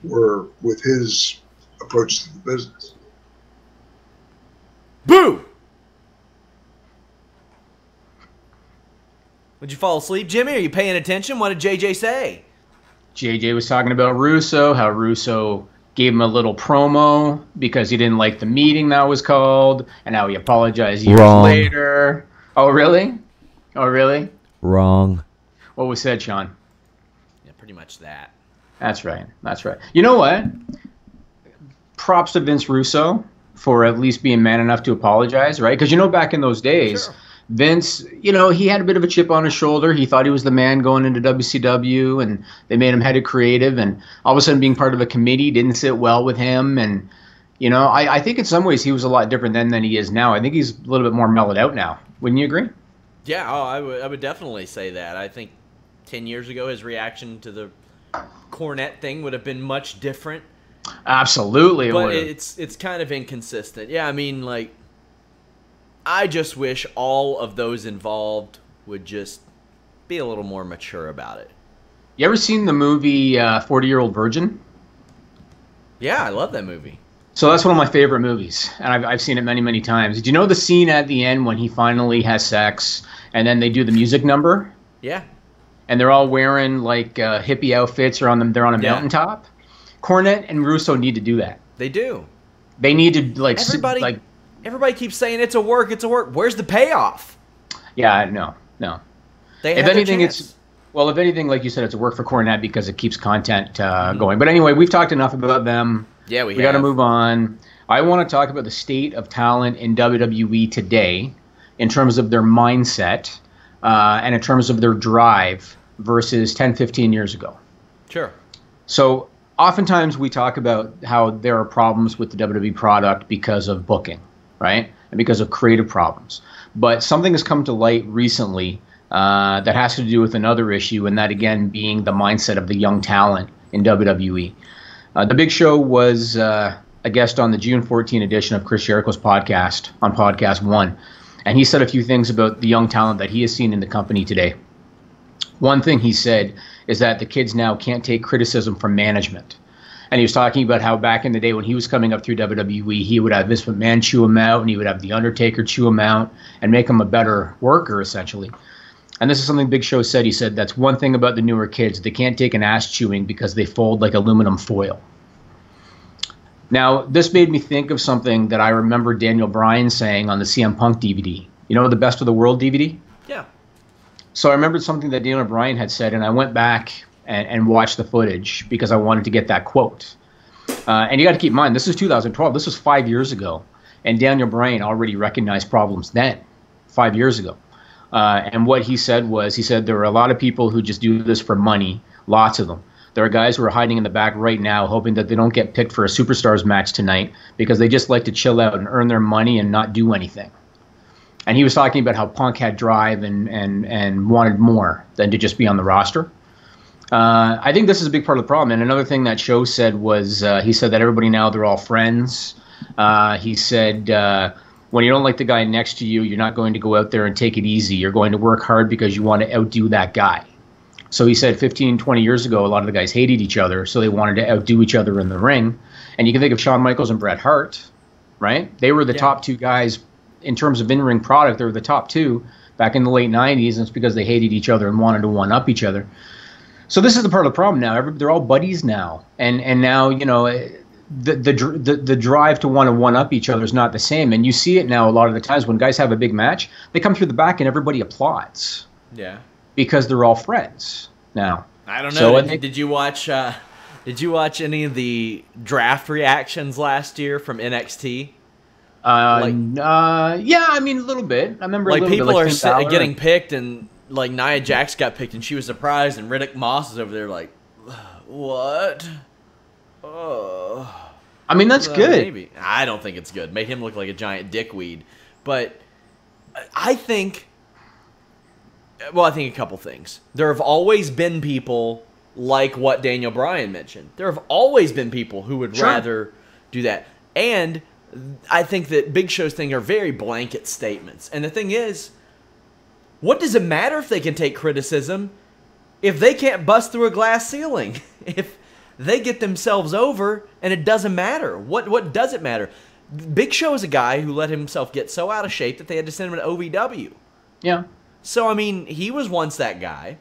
were with his approach to the business. Boo! Would you fall asleep, Jimmy? Are you paying attention? What did JJ say? JJ was talking about Russo, how Russo gave him a little promo because he didn't like the meeting that was called, and how he apologized years later. Oh, really? Oh, really? Wrong. What was said, Sean? Yeah, pretty much that. That's right. That's right. You know what? Props to Vince Russo for at least being man enough to apologize, right? Because, back in those days, sure, Vince, he had a bit of a chip on his shoulder. He thought he was the man going into WCW, and they made him head of creative. And all of a sudden being part of a committee didn't sit well with him. And, You know, I think in some ways he was a lot different then than he is now. I think he's a little bit more mellowed out now. Wouldn't you agree? Yeah, I would definitely say that. I think 10 years ago his reaction to the Cornette thing would have been much different. Absolutely. But it's kind of inconsistent. Yeah, I mean, like, I just wish all of those involved would just be a little more mature about it. You ever seen the movie 40-Year-Old Virgin? Yeah, I love that movie. So that's one of my favorite movies, and I've seen it many, many times. Did you know the scene at the end when he finally has sex, and then they do the music number? Yeah. And they're all wearing like hippie outfits, or they're on a mountaintop. Cornette and Russo need to do that. They do. They need to like everybody keeps saying it's a work, it's a work. Where's the payoff? Yeah, no. If anything, if anything, like you said, it's a work for Cornette because it keeps content going. But anyway, we've talked enough about them. Yeah, we got to move on. I want to talk about the state of talent in WWE today in terms of their mindset and in terms of their drive versus 10, 15 years ago. Sure. So oftentimes we talk about how there are problems with the WWE product because of booking, right? And because of creative problems. But something has come to light recently that has to do with another issue, and that again being the mindset of the young talent in WWE. The Big Show was a guest on the June 14 edition of Chris Jericho's podcast on Podcast 1, and he said a few things about the young talent that he has seen in the company today. One thing he said is that the kids now can't take criticism from management. And he was talking about how back in the day when he was coming up through WWE, he would have Vince McMahon chew him out, and he would have The Undertaker chew him out and make him a better worker, essentially. And this is something Big Show said. He said, that's one thing about the newer kids. They can't take an ass chewing because they fold like aluminum foil. Now, this made me think of something that I remember Daniel Bryan saying on the CM Punk DVD. You know, the Best of the World DVD? Yeah. So I remembered something that Daniel Bryan had said, and I went back and watched the footage because I wanted to get that quote. And you got to keep in mind, this is 2012. This was 5 years ago. And Daniel Bryan already recognized problems then, 5 years ago. And what he said was, he said there are a lot of people who just do this for money, lots of them. There are guys who are hiding in the back right now hoping that they don't get picked for a Superstars match tonight because they just like to chill out and earn their money and not do anything. And he was talking about how Punk had drive and wanted more than to just be on the roster. I think this is a big part of the problem. And another thing that Show said was, he said that everybody now, they're all friends. He said, when you don't like the guy next to you, you're not going to go out there and take it easy. You're going to work hard because you want to outdo that guy. So he said 15, 20 years ago, a lot of the guys hated each other, so they wanted to outdo each other in the ring. And you can think of Shawn Michaels and Bret Hart, right? They were the top two guys in terms of in-ring product. They were the top two back in the late 90s, and it's because they hated each other and wanted to one-up each other. So this is the part of the problem now. They're all buddies now. And now, you know, the drive to want to one-up each other is not the same. And you see it now a lot of the times when guys have a big match, they come through the back and everybody applauds. Yeah. Because they're all friends now. I don't know. So did you watch any of the draft reactions last year from NXT? Yeah, I mean a little bit. I remember like people bit, are getting picked, and like Nia Jax got picked, and she was surprised, and Riddick Moss is over there like, what? Oh. I mean that's good. Maybe I don't think it's good. Made him look like a giant dickweed, but I think. Well, I think a couple things. There have always been people like what Daniel Bryan mentioned. There have always been people who would rather do that. And I think that Big Show's thing are very blanket statements. And the thing is, what does it matter if they can take criticism if they can't bust through a glass ceiling? If they get themselves over and it doesn't matter. What does it matter? Big Show is a guy who let himself get so out of shape that they had to send him to OVW. Yeah. So, I mean, he was once that guy.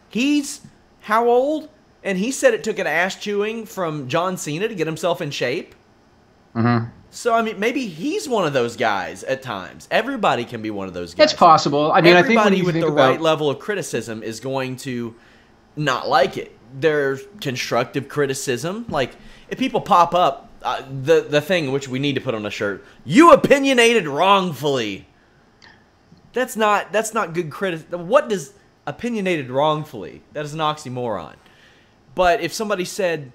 He's how old? And he said it took an ass chewing from John Cena to get himself in shape. Mm-hmm. So, I mean, maybe he's one of those guys at times. Everybody can be one of those guys. It's possible. I mean, I think everybody with the right level of criticism is going to not like it. There's constructive criticism. Like, if people pop up, the thing which we need to put on a shirt, you opinionated wrongfully. That's not good criticism. What does opinionated wrongfully? That is an oxymoron. But if somebody said,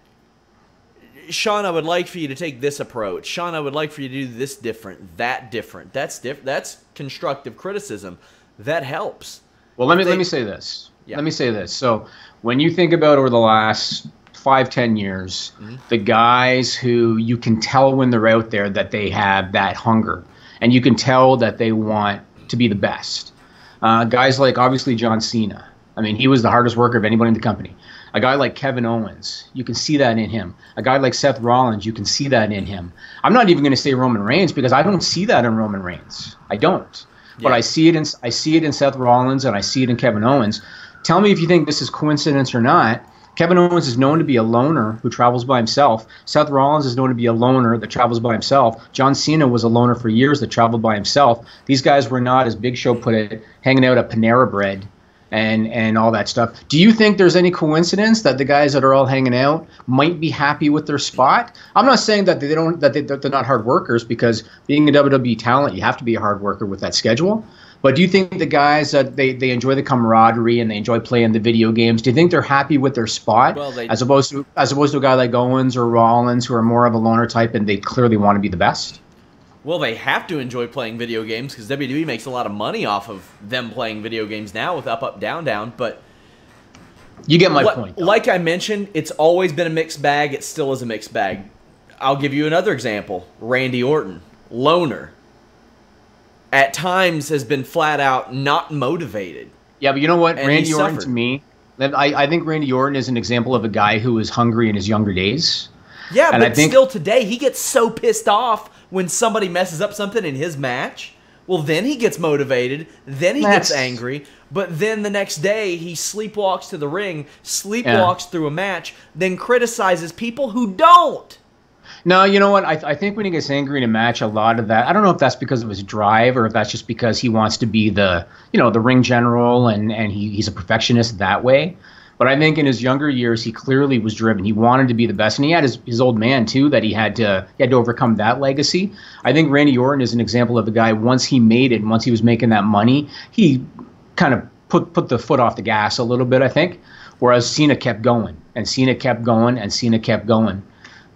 Sean, I would like for you to take this approach. Sean, I would like for you to do this different, that different. That's constructive criticism. That helps. Well, let me say this. Yeah. Let me say this. So when you think about over the last 5-10 years, the guys who you can tell when they're out there that they have that hunger, and you can tell that they want to be the best. Guys like, obviously, John Cena. I mean, he was the hardest worker of anybody in the company. A guy like Kevin Owens, you can see that in him. A guy like Seth Rollins, you can see that in him. I'm not even going to say Roman Reigns because I don't see that in Roman Reigns. I don't. Yeah. But I see it in Seth Rollins and I see it in Kevin Owens. Tell me if you think this is coincidence or not. Kevin Owens is known to be a loner who travels by himself. Seth Rollins is known to be a loner that travels by himself. John Cena was a loner for years that traveled by himself. These guys were not, as Big Show put it, hanging out at Panera Bread and all that stuff. Do you think there's any coincidence that the guys that are all hanging out might be happy with their spot? I'm not saying that they're not hard workers, because being a WWE talent, you have to be a hard worker with that schedule. But do you think the guys that they enjoy the camaraderie and they enjoy playing the video games? Do you think they're happy with their spot, as opposed to a guy like Owens or Rollins, who are more of a loner type and they clearly want to be the best? Well, they have to enjoy playing video games because WWE makes a lot of money off of them playing video games now with up, down, down. But you get my point. Like I mentioned, it's always been a mixed bag. It still is a mixed bag. I'll give you another example. Randy Orton, loner. At times has been flat out not motivated. Yeah, but you know what? Randy Orton, to me, I think Randy Orton is an example of a guy who was hungry in his younger days. Yeah, and but still today, he gets so pissed off when somebody messes up something in his match. Well, then he gets motivated. Then he gets angry. But then the next day, he sleepwalks to the ring, sleepwalks through a match, then criticizes people who don't. No, you know what? I think when he gets angry in a match, a lot of that, I don't know if that's because of his drive or if that's just because he wants to be the ring general and he's a perfectionist that way. But I think in his younger years, he clearly was driven. He wanted to be the best. And he had his old man, too, that he had to overcome that legacy. I think Randy Orton is an example of a guy, once he made it, and once he was making that money, he kind of put the foot off the gas a little bit, I think. Whereas Cena kept going, and Cena kept going, and Cena kept going.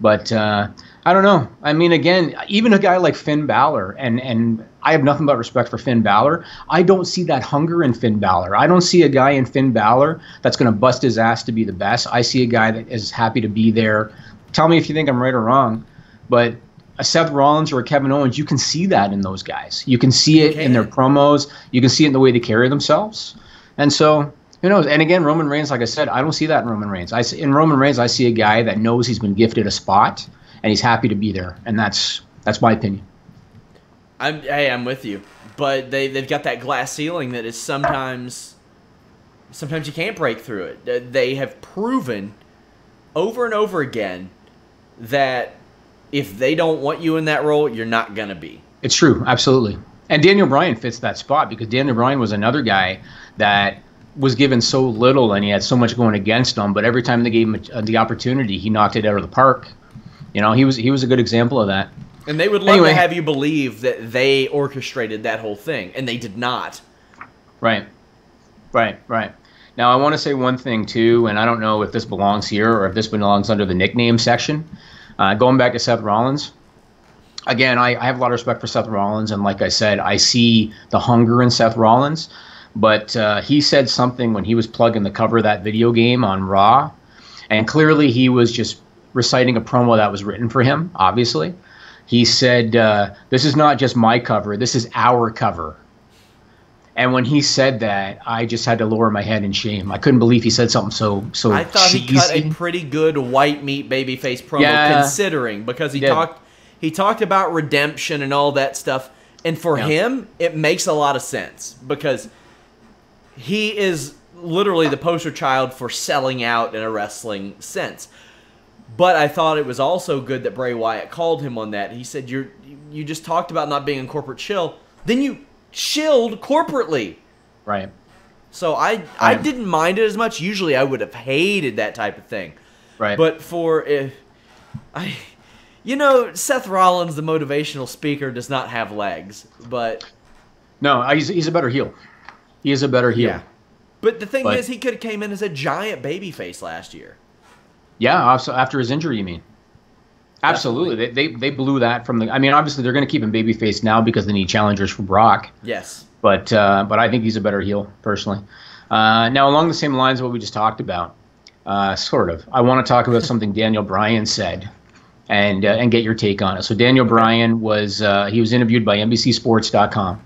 But I don't know. I mean, again, even a guy like Finn Balor, and I have nothing but respect for Finn Balor. I don't see that hunger in Finn Balor. I don't see a guy in Finn Balor that's going to bust his ass to be the best. I see a guy that is happy to be there. Tell me if you think I'm right or wrong. But a Seth Rollins or a Kevin Owens, you can see that in those guys. You can see it in their promos. You can see it in the way they carry themselves. And so, who knows? And again, Roman Reigns, like I said, I don't see that in Roman Reigns. In Roman Reigns, I see a guy that knows he's been gifted a spot, and he's happy to be there. And that's my opinion. I'm with you. But they've got that glass ceiling that is sometimes you can't break through it. They have proven over and over again that if they don't want you in that role, you're not going to be. It's true, absolutely. And Daniel Bryan fits that spot because Daniel Bryan was another guy that was given so little and he had so much going against him, but every time they gave him the opportunity, he knocked it out of the park. You know, he was a good example of that. And they would love to have you believe that they orchestrated that whole thing, and they did not. Right. Now, I want to say one thing, too, and I don't know if this belongs here or if this belongs under the nickname section. Going back to Seth Rollins, again, I have a lot of respect for Seth Rollins, and like I said, I see the hunger in Seth Rollins. But he said something when he was plugging the cover of that video game on Raw, and clearly he was just reciting a promo that was written for him, obviously. He said, this is not just my cover, this is our cover. And when he said that, I just had to lower my head in shame. I couldn't believe he said something so I thought cheesy. He cut a pretty good white meat babyface promo, considering, because he talked about redemption and all that stuff. And for him, it makes a lot of sense because he is literally the poster child for selling out in a wrestling sense. But I thought it was also good that Bray Wyatt called him on that. He said, you just talked about not being in corporate chill. Then you chilled corporately. Right. So I didn't mind it as much. Usually I would have hated that type of thing. Right. But Seth Rollins, the motivational speaker, does not have legs. But no, he's a better heel. He is a better heel. Yeah. But the thing is, he could have came in as a giant babyface last year. Yeah, also after his injury, you mean? Absolutely. They blew that from the. I mean, obviously they're going to keep him babyface now because they need challengers for Brock. Yes. But I think he's a better heel personally. Now, along the same lines of what we just talked about, sort of, I want to talk about something Daniel Bryan said, and get your take on it. So Daniel Bryan was interviewed by NBCSports.com,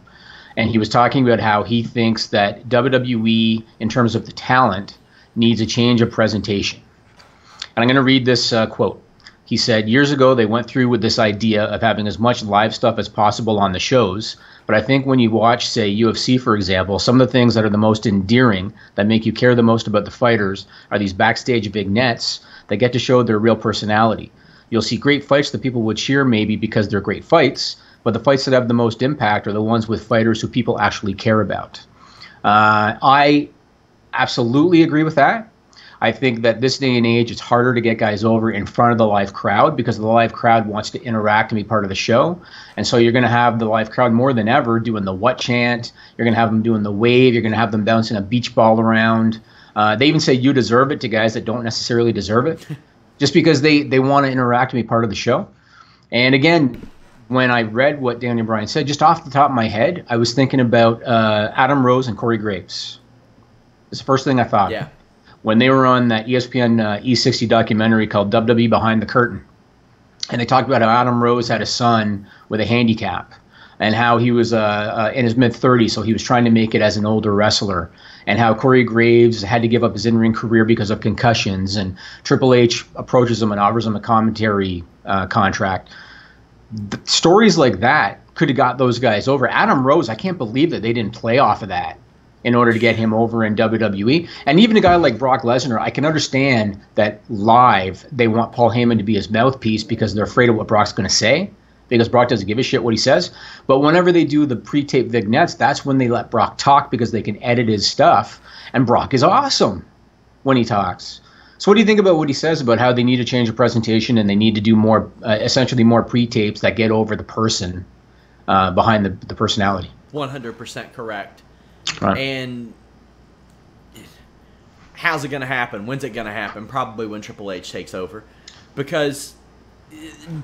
and he was talking about how he thinks that WWE, in terms of the talent, needs a change of presentation. And I'm going to read this quote. He said, years ago, they went through with this idea of having as much live stuff as possible on the shows. But I think when you watch, say, UFC, for example, some of the things that are the most endearing, that make you care the most about the fighters, are these backstage vignettes that get to show their real personality. You'll see great fights that people would cheer maybe because they're great fights, but the fights that have the most impact are the ones with fighters who people actually care about. I absolutely agree with that. I think that this day and age, it's harder to get guys over in front of the live crowd because the live crowd wants to interact and be part of the show. And so you're going to have the live crowd more than ever doing the what chant. You're going to have them doing the wave. You're going to have them bouncing a beach ball around. They even say you deserve it to guys that don't necessarily deserve it just because they want to interact and be part of the show. And again, when I read what Daniel Bryan said, just off the top of my head, I was thinking about Adam Rose and Corey Graves. It's the first thing I thought. Yeah. When they were on that ESPN E60 documentary called WWE Behind the Curtain. And they talked about how Adam Rose had a son with a handicap and how he was in his mid-30s, so he was trying to make it as an older wrestler, and how Corey Graves had to give up his in-ring career because of concussions, and Triple H approaches him and offers him a commentary contract. Stories like that could have got those guys over. Adam Rose, I can't believe that they didn't play off of that in order to get him over in WWE. And even a guy like Brock Lesnar, I can understand that live they want Paul Heyman to be his mouthpiece because they're afraid of what Brock's going to say, because Brock doesn't give a shit what he says. But whenever they do the pre-tape vignettes, that's when they let Brock talk because they can edit his stuff. And Brock is awesome when he talks. So what do you think about what he says about how they need to change the presentation and they need to do more, essentially more pre-tapes that get over the person behind the personality? 100% correct. Right. And how's it going to happen? When's it going to happen? Probably when Triple H takes over. Because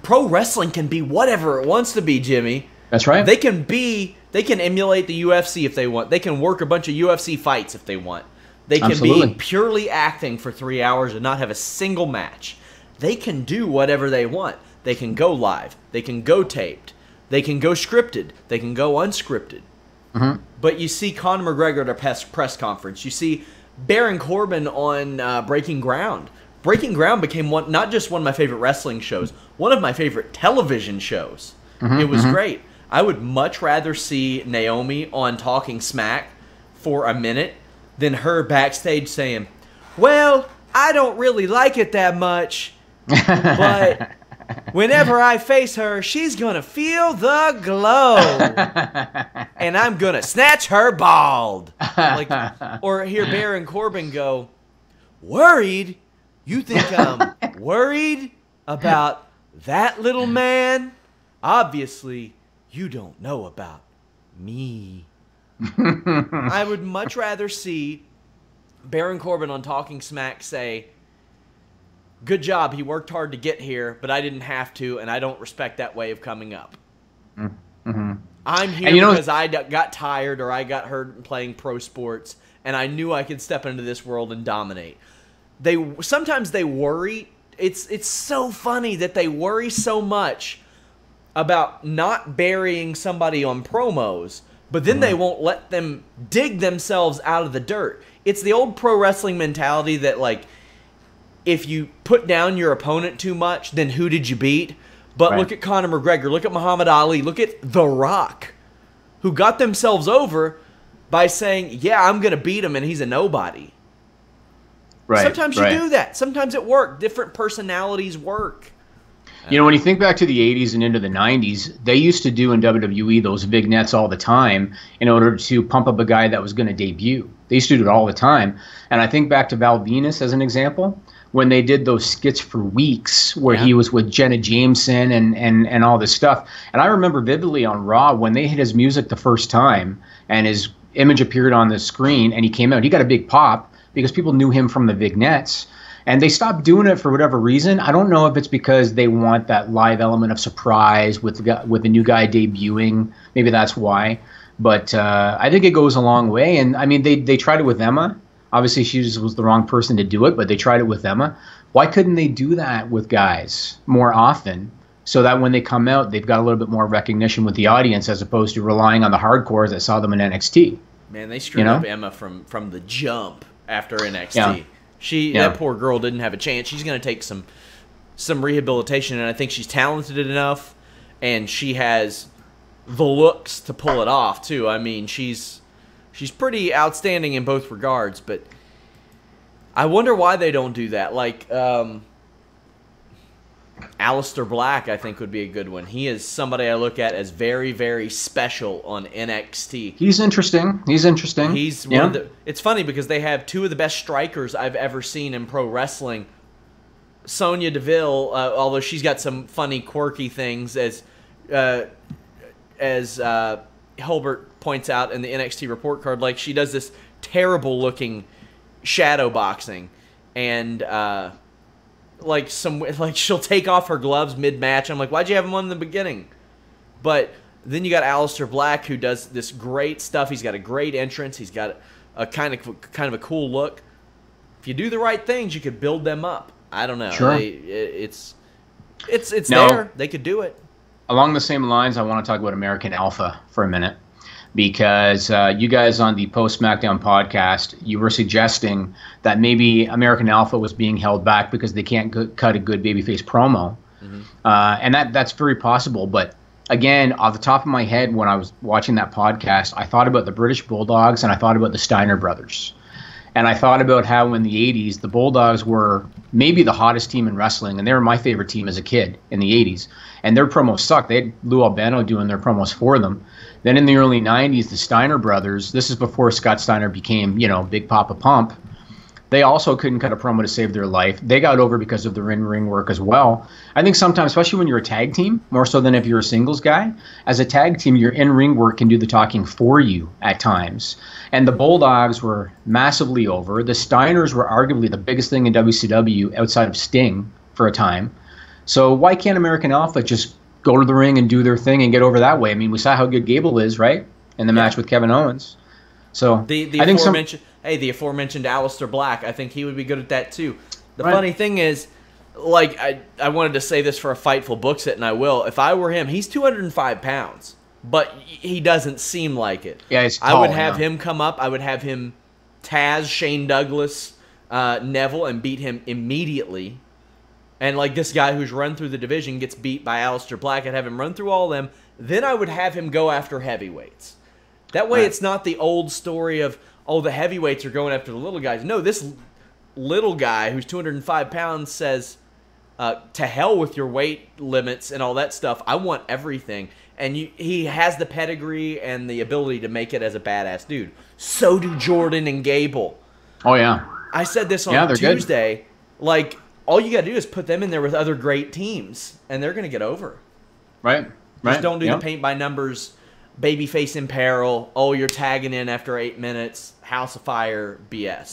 pro wrestling can be whatever it wants to be, Jimmy. That's right. They can emulate the UFC if they want. They can work a bunch of UFC fights if they want. They can Absolutely. be purely acting for 3 hours and not have a single match. They can do whatever they want. They can go live. They can go taped. They can go scripted. They can go unscripted. Mm-hmm. But you see Conor McGregor at a press conference. You see Baron Corbin on Breaking Ground. Breaking Ground became not just one of my favorite wrestling shows, one of my favorite television shows. Mm-hmm, it was great. I would much rather see Naomi on Talking Smack for a minute than her backstage saying, well, I don't really like it that much, but whenever I face her, she's going to feel the glow. And I'm going to snatch her bald. Or hear Baron Corbin go, worried? You think I'm worried about that little man? Obviously, you don't know about me. I would much rather see Baron Corbin on Talking Smack say, good job, he worked hard to get here, but I didn't have to, and I don't respect that way of coming up. Mm-hmm. I'm here because I got tired or I got hurt playing pro sports, and I knew I could step into this world and dominate. Sometimes they worry. It's so funny that they worry so much about not burying somebody on promos, but then they won't let them dig themselves out of the dirt. It's the old pro wrestling mentality that, like, if you put down your opponent too much, then who did you beat? But look at Conor McGregor, look at Muhammad Ali, look at The Rock, who got themselves over by saying, yeah, I'm going to beat him and he's a nobody. Right. Sometimes you do that. Sometimes it works. Different personalities work. You know, when you think back to the 80s and into the 90s, they used to do in WWE those vignettes all the time in order to pump up a guy that was going to debut. They used to do it all the time. And I think back to Val Venus as an example, when they did those skits for weeks where he was with Jenna Jameson and all this stuff. And I remember vividly on Raw when they hit his music the first time and his image appeared on the screen and he came out, he got a big pop because people knew him from the vignettes. And they stopped doing it for whatever reason. I don't know if it's because they want that live element of surprise with the new guy debuting. Maybe that's why. But I think it goes a long way. And, I mean, they tried it with Emma. Obviously, she was the wrong person to do it, but they tried it with Emma. Why couldn't they do that with guys more often so that when they come out, they've got a little bit more recognition with the audience as opposed to relying on the hardcores that saw them in NXT? Man, they screwed up Emma from the jump after NXT. Yeah. That poor girl didn't have a chance. She's going to take some rehabilitation, and I think she's talented enough, and she has the looks to pull it off too. I mean, she's pretty outstanding in both regards, but I wonder why they don't do that. Like Aleister Black, I think, would be a good one. He is somebody I look at as very, very special on NXT. He's interesting. He's one of the, it's funny because they have two of the best strikers I've ever seen in pro wrestling. Sonya Deville, although she's got some funny, quirky things, as Hilbert points out in the NXT report card, like she does this terrible-looking shadow boxing, and like she'll take off her gloves mid-match. I'm like, why'd you have them on in the beginning? But then you got Aleister Black, who does this great stuff. He's got a great entrance. He's got a kind of a cool look. If you do the right things, you could build them up. I don't know. Sure. It's there. They could do it. Along the same lines, I want to talk about American Alpha for a minute, because you guys on the Post SmackDown podcast, you were suggesting that maybe American Alpha was being held back because they can't cut a good babyface promo. Mm-hmm. And that's very possible. But again, off the top of my head, when I was watching that podcast, I thought about the British Bulldogs and I thought about the Steiner brothers. And I thought about how in the 80s, the Bulldogs were maybe the hottest team in wrestling, and they were my favorite team as a kid in the 80s. And their promos sucked. They had Lou Albano doing their promos for them. Then in the early 90s, the Steiner brothers, this is before Scott Steiner became, Big Papa Pump, they also couldn't cut a promo to save their life. They got over because of the ring work as well. I think sometimes, especially when you're a tag team, more so than if you're a singles guy, as a tag team, your in-ring work can do the talking for you at times. And the Bulldogs were massively over. The Steiners were arguably the biggest thing in WCW outside of Sting for a time. So why can't American Alpha just go to the ring and do their thing and get over that way? I mean, we saw how good Gable is, right, in the match with Kevin Owens. So the aforementioned Aleister Black, I think he would be good at that too. The funny thing is, like, I wanted to say this for a Fightful books it, and I will. If I were him, he's 205 pounds, but he doesn't seem like it. Yeah, he's tall, I would have him come up. I would have him Taz, Shane Douglas, Neville, and beat him immediately. And like this guy who's run through the division gets beat by Aleister Black, I'd have him run through all of them. Then I would have him go after heavyweights. That way it's not the old story of, oh, the heavyweights are going after the little guys. No, this little guy who's 205 pounds says, to hell with your weight limits and all that stuff. I want everything. And he has the pedigree and the ability to make it as a badass dude. So do Jordan and Gable. Oh, yeah. I said this on Tuesday. Good. Like, all you got to do is put them in there with other great teams, and they're going to get over. Right. Just don't do the paint-by-numbers, babyface in peril, oh, you're tagging in after 8 minutes, House of Fire BS.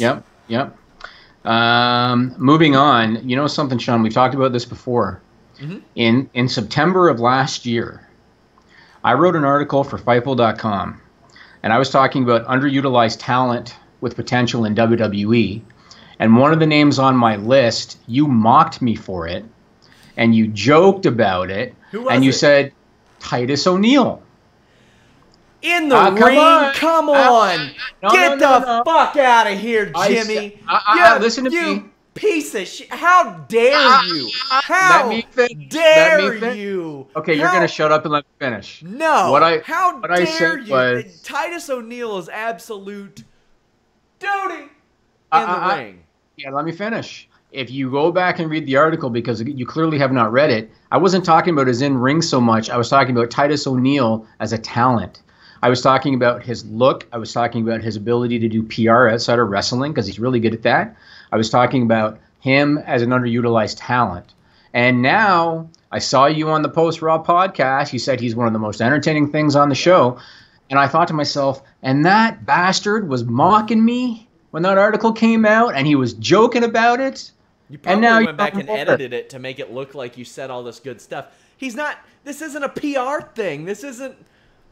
Yep. Moving on, you know something, Sean? We've talked about this before. Mm-hmm. In September of last year, I wrote an article for Fightful.com, and I was talking about underutilized talent with potential in WWE. And one of the names on my list, you mocked me for it, and you joked about it, and you said Titus O'Neal. In the ring? Come on. Get the fuck out of here, Jimmy. Listen to me. Piece of shit. How dare you? How dare you? Okay, you're going to shut up and let me finish. No. How dare you? Titus O'Neal is absolute duty in the ring. Yeah, let me finish. If you go back and read the article, because you clearly have not read it, I wasn't talking about his in-ring so much. I was talking about Titus O'Neal as a talent. I was talking about his look. I was talking about his ability to do PR outside of wrestling, because he's really good at that. I was talking about him as an underutilized talent. And now I saw you on the Post Raw podcast. You said he's one of the most entertaining things on the show. And I thought to myself, and that bastard was mocking me when that article came out, and he was joking about it. You probably went back and edited it to make it look like you said all this good stuff. He's not. This isn't a PR thing. This isn't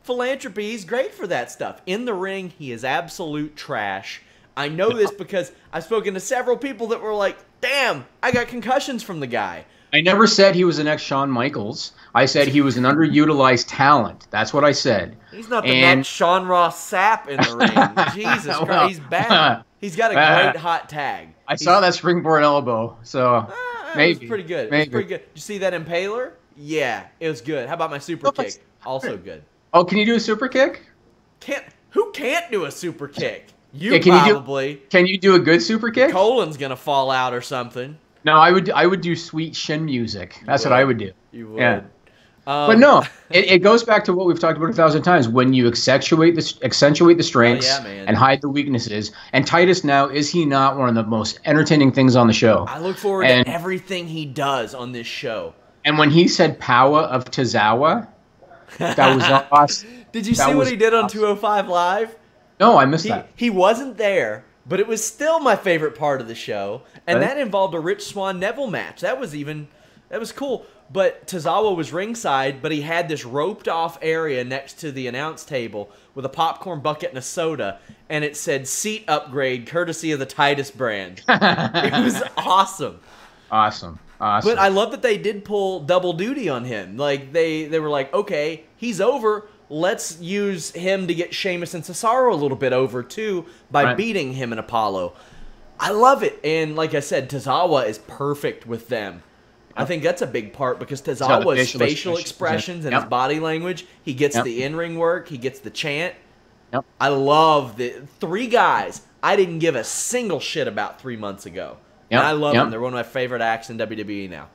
philanthropy. He's great for that stuff. In the ring, he is absolute trash. I know this because I've spoken to several people that were like, damn, I got concussions from the guy. I never said he was the next Shawn Michaels. I said he was an underutilized talent. That's what I said. He's not the next Sean Ross Sapp in the ring. Jesus Christ, he's bad. He's got a great hot tag. I saw that springboard elbow, so maybe. It was pretty good. Maybe. It was pretty good. Did you see that impaler? Yeah, it was good. How about my super kick? Also good. Oh, can you do a super kick? Who can't do a super kick? Can you do a good super kick? Colon's gonna fall out or something. No, I would do sweet shin music. That's what I would do. You would. Yeah. But no, it goes back to what we've talked about 1,000 times. When you accentuate the strengths and hide the weaknesses. And Titus now, is he not one of the most entertaining things on the show? I look forward to everything he does on this show. And when he said "Power of Tozawa," that was awesome. Did you see what he did on 205 Live? No, I missed that. He wasn't there, but it was still my favorite part of the show, and that involved a Rich Swann Neville match. That was cool. But Tozawa was ringside, but he had this roped off area next to the announce table with a popcorn bucket and a soda, and it said "seat upgrade courtesy of the Titus brand." It was awesome. Awesome. But I love that they did pull double duty on him. Like they were like, okay, he's over. Let's use him to get Sheamus and Cesaro a little bit over too by beating him in Apollo. I love it, and like I said, Tozawa is perfect with them. I think that's a big part because Tozawa's facial expressions and his body language, he gets the in-ring work, he gets the chant. Yep. I love the 3 guys I didn't give a single shit about 3 months ago. Yep. And I love them. They're one of my favorite acts in WWE now.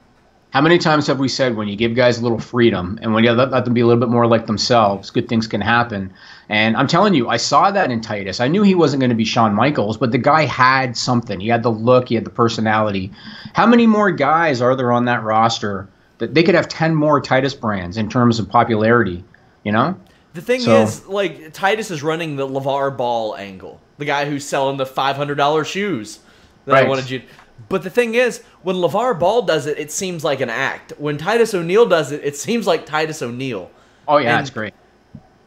How many times have we said when you give guys a little freedom and when you let them be a little bit more like themselves, good things can happen? And I'm telling you, I saw that in Titus. I knew he wasn't going to be Shawn Michaels, but the guy had something. He had the look. He had the personality. How many more guys are there on that roster that they could have 10 more Titus brands in terms of popularity, you know? The thing is, like, Titus is running the LeVar Ball angle, the guy who's selling the $500 shoes that I wanted you. But the thing is, when LeVar Ball does it, it seems like an act. When Titus O'Neal does it, it seems like Titus O'Neal. Oh, yeah, that's great.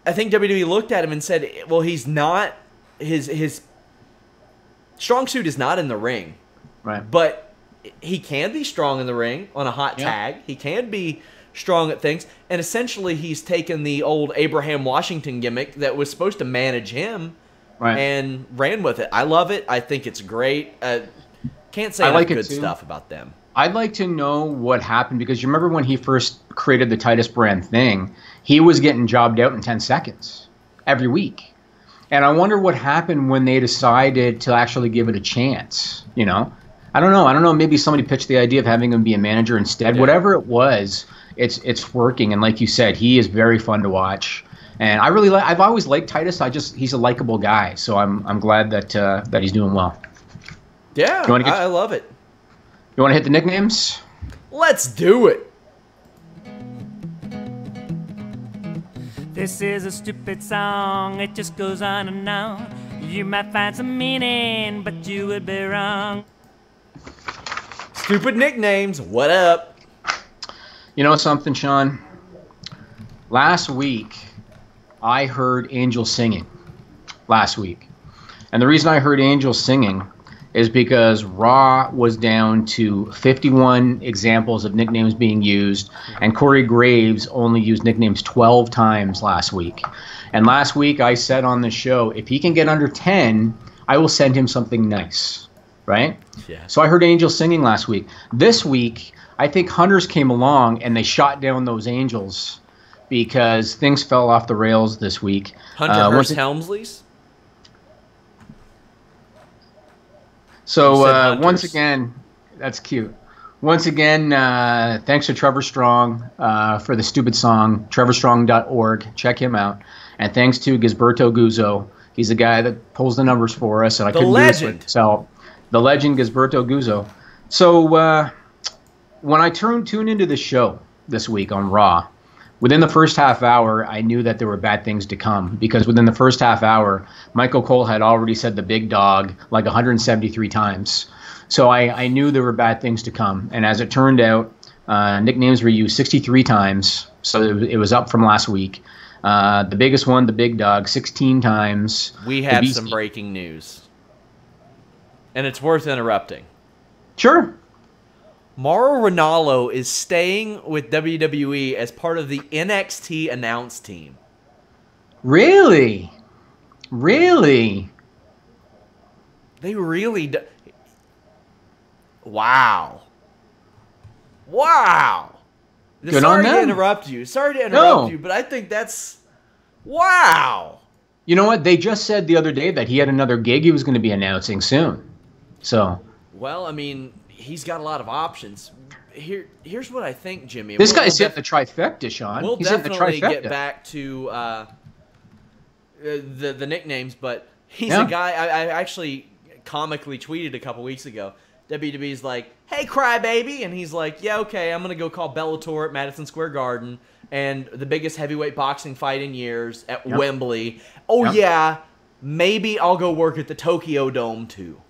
I think WWE looked at him and said, well, he's not, his strong suit is not in the ring. Right. But he can be strong in the ring on a hot tag. He can be strong at things. And essentially, he's taken the old Abraham Washington gimmick that was supposed to manage him and ran with it. I love it. I think it's great. Can't say enough good stuff about them. I'd like to know what happened because you remember when he first created the Titus brand thing, he was getting jobbed out in 10 seconds every week. And I wonder what happened when they decided to actually give it a chance, you know? I don't know. Maybe somebody pitched the idea of having him be a manager instead. Yeah. Whatever it was, it's working. And like you said, he is very fun to watch. And I've always liked Titus. He's a likable guy. So I'm glad that he's doing well. Yeah, I love it. You want to hit the nicknames? Let's do it. This is a stupid song. It just goes on and on. You might find some meaning, but you would be wrong. Stupid nicknames. What up? You know something, Sean? Last week, I heard Angel singing. Last week. And the reason I heard Angel singing is because Raw was down to 51 examples of nicknames being used, and Corey Graves only used nicknames 12 times last week. And last week I said on the show, if he can get under 10, I will send him something nice, right? Yeah. So I heard Angel singing last week. This week, I think Hunters came along and they shot down those Angels because things fell off the rails this week. Hunter Hearst Helmsley's? So once again, that's cute. Once again, thanks to Trevor Strong for the stupid song, trevorstrong.org. Check him out. And thanks to Gisberto Guzzo. He's the guy that pulls the numbers for us. And I couldn't do this with myself. The legend, Gisberto Guzzo. So when I tuned into the show this week on Raw, within the first half hour, I knew that there were bad things to come because within the first half hour, Michael Cole had already said the big dog like 173 times. So I knew there were bad things to come. And as it turned out, nicknames were used 63 times. So it was up from last week. The biggest one, the big dog, 16 times. We have some breaking news. And it's worth interrupting. Sure. Mauro Ranallo is staying with WWE as part of the NXT announce team. Really? Really? They really do. Wow. Wow. Sorry to interrupt you. Sorry to interrupt you, but I think that's... Wow. You know what? They just said the other day that he had another gig he was going to be announcing soon. So... Well, I mean, he's got a lot of options. Here's what I think, Jimmy. This guy's hitting the trifecta, Sean. We'll definitely get back to the nicknames, but he's a guy I actually comically tweeted a couple weeks ago. WWE's like, hey, crybaby, and he's like, yeah, okay, I'm going to go call Bellator at Madison Square Garden and the biggest heavyweight boxing fight in years at Wembley. Oh, yeah, maybe I'll go work at the Tokyo Dome, too.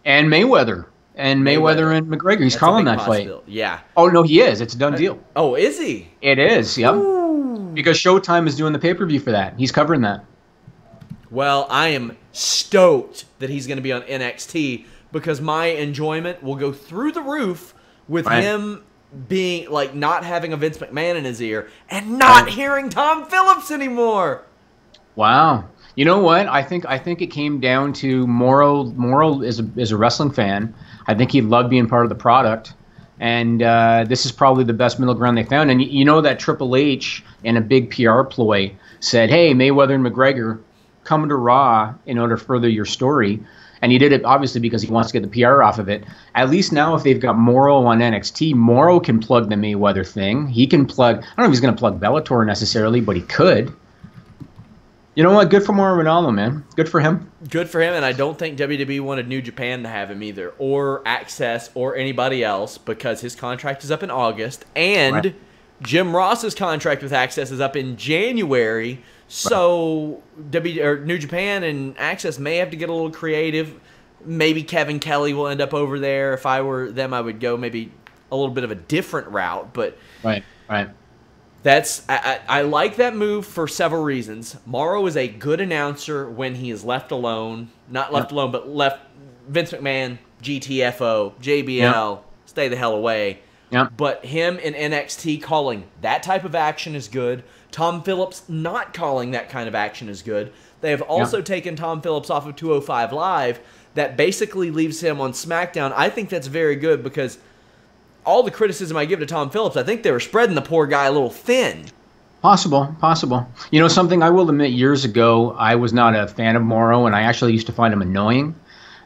And Mayweather. And Mayweather and McGregor. He's calling that fight. Yeah. Oh, no, he is. It's a done deal. Oh, is he? It is, yep. Ooh. Because Showtime is doing the pay-per-view for that. He's covering that. Well, I am stoked that he's going to be on NXT because my enjoyment will go through the roof with him being, like, not having a Vince McMahon in his ear and not hearing Tom Phillips anymore. Wow. You know what? I think it came down to Mauro. Mauro is a wrestling fan. I think he loved being part of the product, and this is probably the best middle ground they found. And you know that Triple H, in a big PR ploy, said, "Hey, Mayweather and McGregor, come to Raw in order to further your story." And he did it obviously because he wants to get the PR off of it. At least now, if they've got Mauro on NXT, Mauro can plug the Mayweather thing. He can plug. I don't know if he's going to plug Bellator necessarily, but he could. You know what? Good for Mauro Ranallo, man. Good for him. Good for him, and I don't think WWE wanted New Japan to have him either, or Access, or anybody else, because his contract is up in August, and Jim Ross's contract with Access is up in January, so New Japan and Access may have to get a little creative. Maybe Kevin Kelly will end up over there. If I were them, I would go maybe a little bit of a different route, but... Right. I like that move for several reasons. Mauro is a good announcer when he is left alone. Not left alone, but left Vince McMahon, GTFO, JBL, stay the hell away. But him in NXT calling that type of action is good. Tom Phillips not calling that kind of action is good. They have also taken Tom Phillips off of 205 Live. That basically leaves him on SmackDown. I think that's very good because... all the criticism I give to Tom Phillips, I think they were spreading the poor guy a little thin. Possible. You know, something I will admit, years ago, I was not a fan of Mauro, and I actually used to find him annoying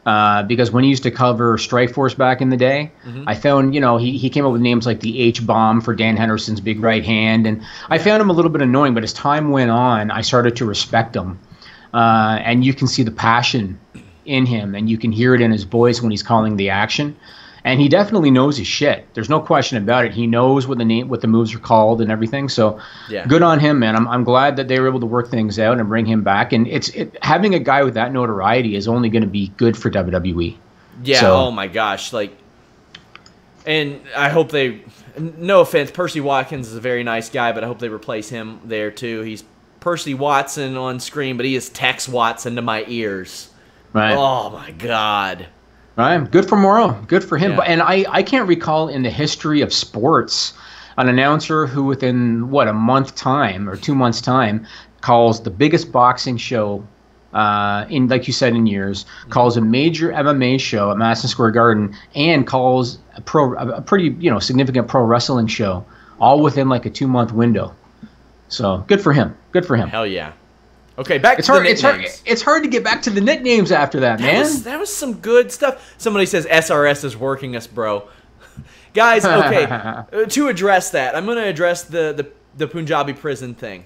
because when he used to cover Strikeforce back in the day, I found, you know, he came up with names like the H-Bomb for Dan Henderson's big right hand, and I found him a little bit annoying, but as time went on, I started to respect him. And you can see the passion in him, and you can hear it in his voice when he's calling the action. And he definitely knows his shit. There's no question about it. He knows what the moves are called and everything. So good on him, man. I'm glad that they were able to work things out and bring him back. And having a guy with that notoriety is only going to be good for WWE. Yeah. So, oh my gosh. And I hope they. No offense, Percy Watkins is a very nice guy, but I hope they replace him there too. He's Percy Watson on screen, but he is Tex Watson to my ears. Right. Oh my God. Right. Good for Mauro. Good for him. Yeah. And I can't recall in the history of sports an announcer who within, a month time or 2 months time calls the biggest boxing show in, like you said, in years, calls a major MMA show at Madison Square Garden, and calls a pretty, significant pro wrestling show all within like a 2-month window. So good for him. Good for him. Hell yeah. Okay, back to the nicknames. It's hard to get back to the nicknames after that, man. That was some good stuff. Somebody says SRS is working us, bro. Guys, okay, to address that, I'm going to address the Punjabi prison thing.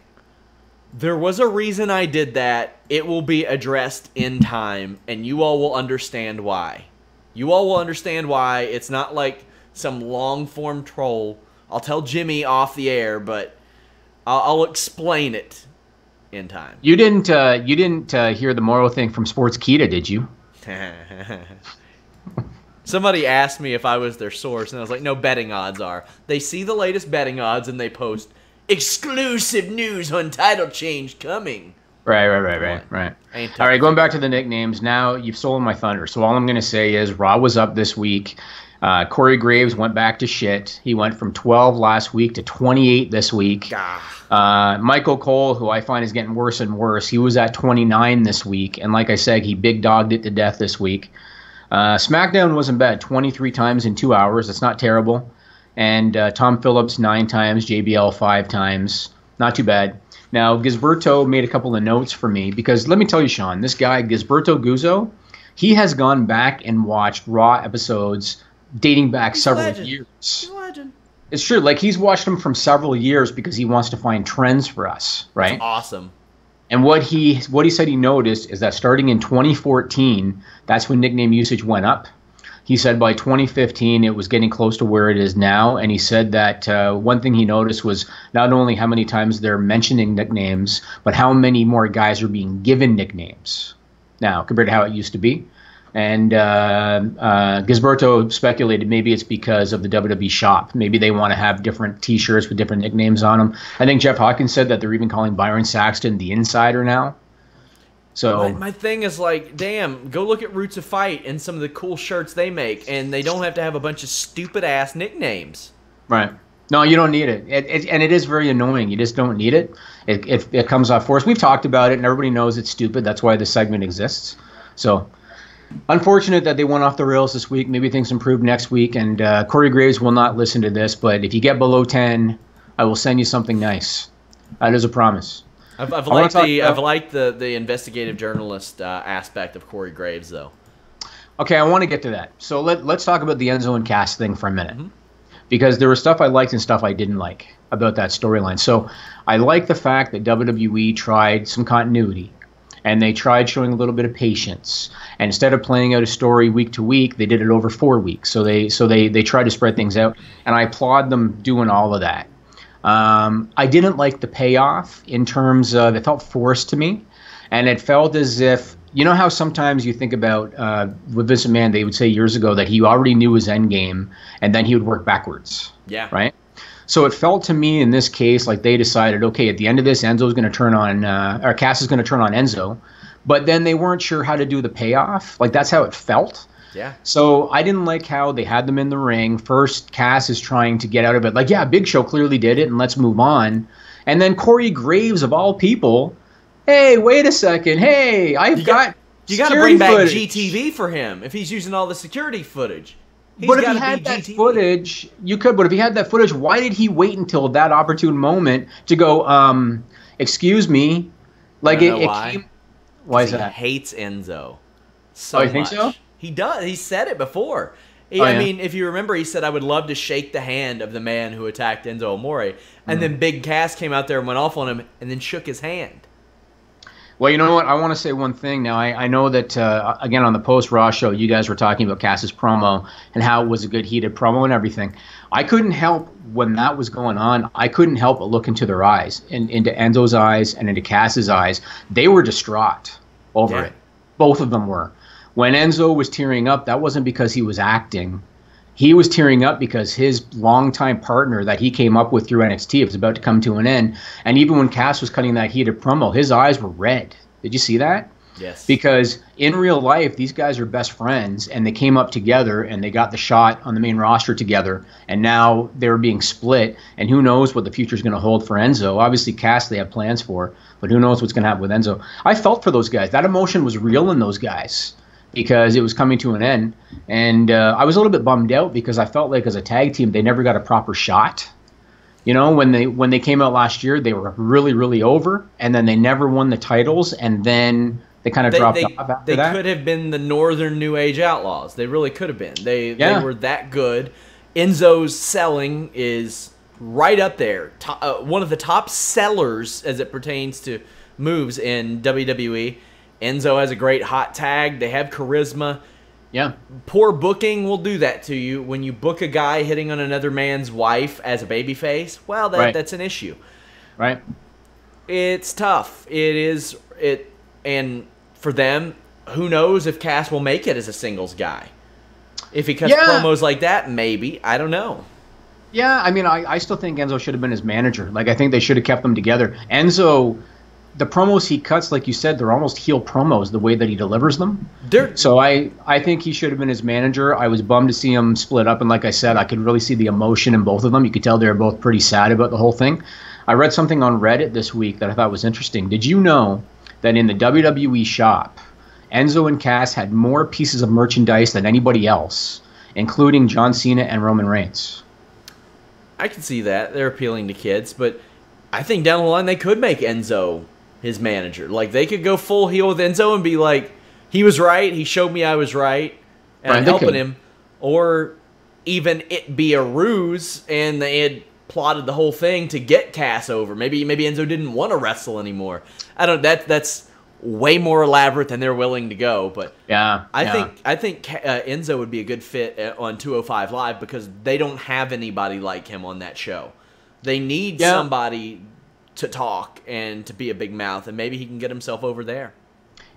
There was a reason I did that. It will be addressed in time, and you all will understand why. You all will understand why. It's not like some long-form troll. I'll tell Jimmy off the air, but I'll explain it in time. You didn't hear the Mauro thing from Sports Kita, did you? Somebody asked me if I was their source, and I was like, no, betting odds are. They see the latest betting odds, and they post exclusive news on title change coming. Right. All right, going back to the nicknames. Now you've stolen my thunder. So all I'm going to say is Raw was up this week. Corey Graves went back to shit. He went from 12 last week to 28 this week. Michael Cole, who I find is getting worse and worse, he was at 29 this week. And like I said, he big dogged it to death this week. SmackDown wasn't bad. 23 times in 2 hours. That's not terrible. And Tom Phillips 9 times. JBL 5 times. Not too bad. Now, Gisberto made a couple of notes for me because let me tell you, Sean, this guy, Gisberto Guzzo, he has gone back and watched Raw episodes dating back several years. He's a legend. It's true. Like, he's watched them from several years because he wants to find trends for us, right? That's awesome. And what he said he noticed is that starting in 2014, that's when nickname usage went up. He said by 2015, it was getting close to where it is now. And he said that one thing he noticed was not only how many times they're mentioning nicknames, but how many more guys are being given nicknames now compared to how it used to be. And Gisberto speculated maybe it's because of the WWE shop. Maybe they want to have different T-shirts with different nicknames on them. I think Jeff Hawkins said that they're even calling Byron Saxton the Insider now. So my thing is like, damn, go look at Roots of Fight and some of the cool shirts they make, and they don't have to have a bunch of stupid-ass nicknames. Right. No, you don't need it. And it is very annoying. You just don't need it. It comes off force. We've talked about it, and everybody knows it's stupid. That's why this segment exists. So unfortunate that they went off the rails this week. Maybe things improve next week. And Corey Graves will not listen to this, but if you get below 10, I will send you something nice. That is a promise. I've liked the investigative journalist aspect of Corey Graves, though. Okay, I want to get to that. So let's talk about the Enzo and Cass thing for a minute. Because there was stuff I liked and stuff I didn't like about that storyline. So I like the fact that WWE tried some continuity. And they tried showing a little bit of patience. And instead of playing out a story week to week, they did it over 4 weeks. So they tried to spread things out. And I applaud them doing all of that. I didn't like the payoff in terms of it felt forced to me. And it felt as if, you know how sometimes you think about with Vince McMahon, they would say years ago that he already knew his end game and then he would work backwards. Yeah. Right? So it felt to me in this case like they decided, okay, at the end of this, Enzo's going to turn on, or Cass is going to turn on Enzo. But then they weren't sure how to do the payoff. Like, that's how it felt. Yeah. So I didn't like how they had them in the ring. First, Cass is trying to get out of it. Like, yeah, Big Show clearly did it, and let's move on. And then Corey Graves, of all people, hey, wait a second. Hey, you got to bring back GTV for him if he's using all the security footage. But if he had that footage, you could. But if he had that footage, why did he wait until that opportune moment to go, excuse me? Like, why is that? He hates Enzo so much. You think so? He does. He said it before. I mean, if you remember, he said, I would love to shake the hand of the man who attacked Enzo Amore. And then Big Cass came out there and went off on him and then shook his hand. Well, you know what? I want to say one thing now. I know that, again, on the post-Raw show, you guys were talking about Cass's promo and how it was a good heated promo and everything. I couldn't help, when that was going on, I couldn't help but look into their eyes, into Enzo's eyes and into Cass's eyes. They were distraught over it. Both of them were. When Enzo was tearing up, that wasn't because he was acting. He was tearing up because his longtime partner that he came up with through NXT was about to come to an end. And even when Cass was cutting that heated promo, his eyes were red. Did you see that? Yes. Because in real life, these guys are best friends, and they came up together, and they got the shot on the main roster together, and now they're being split, and who knows what the future is going to hold for Enzo. Obviously, Cass they have plans for, but who knows what's going to happen with Enzo. I felt for those guys. That emotion was real in those guys, because it was coming to an end. And I was a little bit bummed out because I felt like as a tag team, they never got a proper shot. You know, when they came out last year, they were really, really over, and then they never won the titles, and then they kind of dropped off after that. They could have been the Northern New Age Outlaws. They really could have been. They were that good. Enzo's selling is right up there. One of the top sellers as it pertains to moves in WWE. Enzo has a great hot tag. They have charisma. Yeah. Poor booking will do that to you. When you book a guy hitting on another man's wife as a babyface, well, that's an issue. Right. It's tough. And for them, who knows if Cass will make it as a singles guy. If he cuts promos like that, maybe. I don't know. Yeah, I mean, I still think Enzo should have been his manager. Like, I think they should have kept them together. Enzo, the promos he cuts, like you said, they're almost heel promos, the way that he delivers them. So I think he should have been his manager. I was bummed to see him split up, and like I said, I could really see the emotion in both of them. You could tell they were both pretty sad about the whole thing. I read something on Reddit this week that I thought was interesting. Did you know that in the WWE shop, Enzo and Cass had more pieces of merchandise than anybody else, including John Cena and Roman Reigns? I can see that. They're appealing to kids, but I think down the line they could make Enzo his manager. Like, they could go full heel with Enzo and be like, he was right, he showed me I was right, and I'm helping him. Or even it be a ruse, and they had plotted the whole thing to get Cass over. Maybe Enzo didn't want to wrestle anymore. I don't. That's way more elaborate than they're willing to go. But I think Enzo would be a good fit on 205 Live because they don't have anybody like him on that show. They need somebody to talk and to be a big mouth, and maybe he can get himself over there.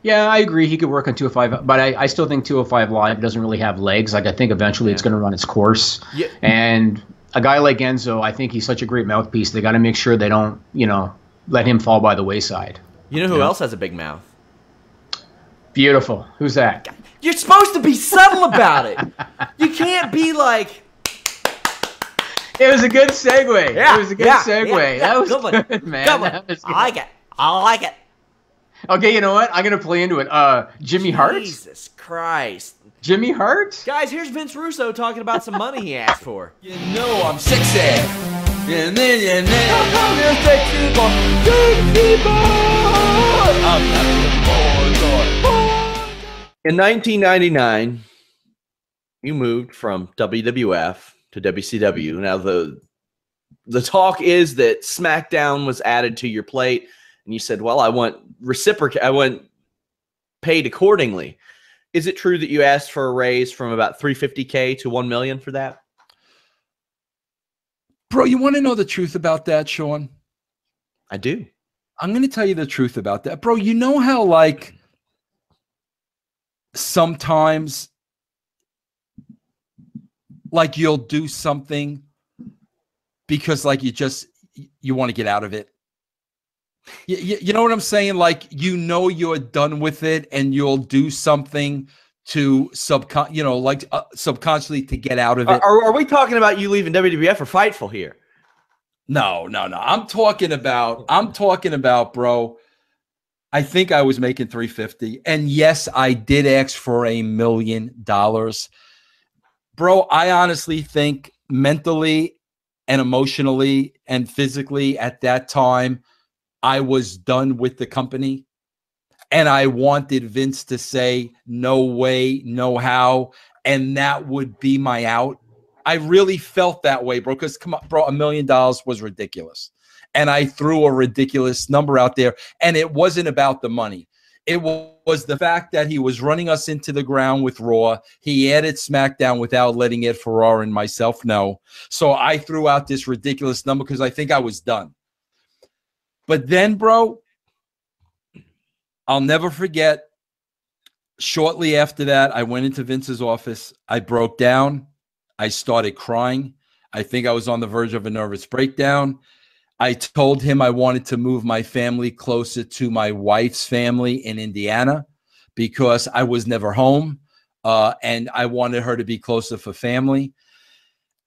Yeah, I agree. He could work on 205, but I still think 205 Live doesn't really have legs. Like, I think eventually it's going to run its course. Yeah. And a guy like Enzo, I think he's such a great mouthpiece. They got to make sure they don't, let him fall by the wayside. You know who else has a big mouth? Beautiful. Who's that? You're supposed to be subtle about it. You can't be like... It was a good segue. Yeah, it was a good segue. Yeah, that was good, man. Good that was good. I like it. Okay, you know what? I'm going to play into it. Jimmy Hart? Jesus Christ. Jimmy Hart? Guys, here's Vince Russo talking about some money he asked for. You know I'm sexy. And then I'm your sexy boy. I'm not your boy. In 1999, you moved from WWF to WCW. Now, the talk is that SmackDown was added to your plate, and you said, well, I want paid accordingly. Is it true that you asked for a raise from about $350K to $1 million for that? Bro, you want to know the truth about that, Sean? I do. I'm going to tell you the truth about that. Bro, you know how, like, sometimes, like, you'll do something because, like, you want to get out of it? You know what I'm saying? Like, you're done with it, and you'll do something to subconsciously to get out of it. Are we talking about you leaving WWF or Fightful here? No. I'm talking about, bro. I think I was making $350, and yes, I did ask for $1 million. Bro, I honestly think mentally and emotionally and physically at that time, I was done with the company, and I wanted Vince to say, no way, no how, and that would be my out. I really felt that way, bro, because come on, bro, $1 million was ridiculous. And I threw a ridiculous number out there, and it wasn't about the money. It was the fact that he was running us into the ground with Raw. He added SmackDown without letting Ed Ferrara and myself know. So I threw out this ridiculous number because I think I was done. But then, bro, I'll never forget, shortly after that, I went into Vince's office. I broke down. I started crying. I think I was on the verge of a nervous breakdown. I told him I wanted to move my family closer to my wife's family in Indiana because I was never home, and I wanted her to be closer for family.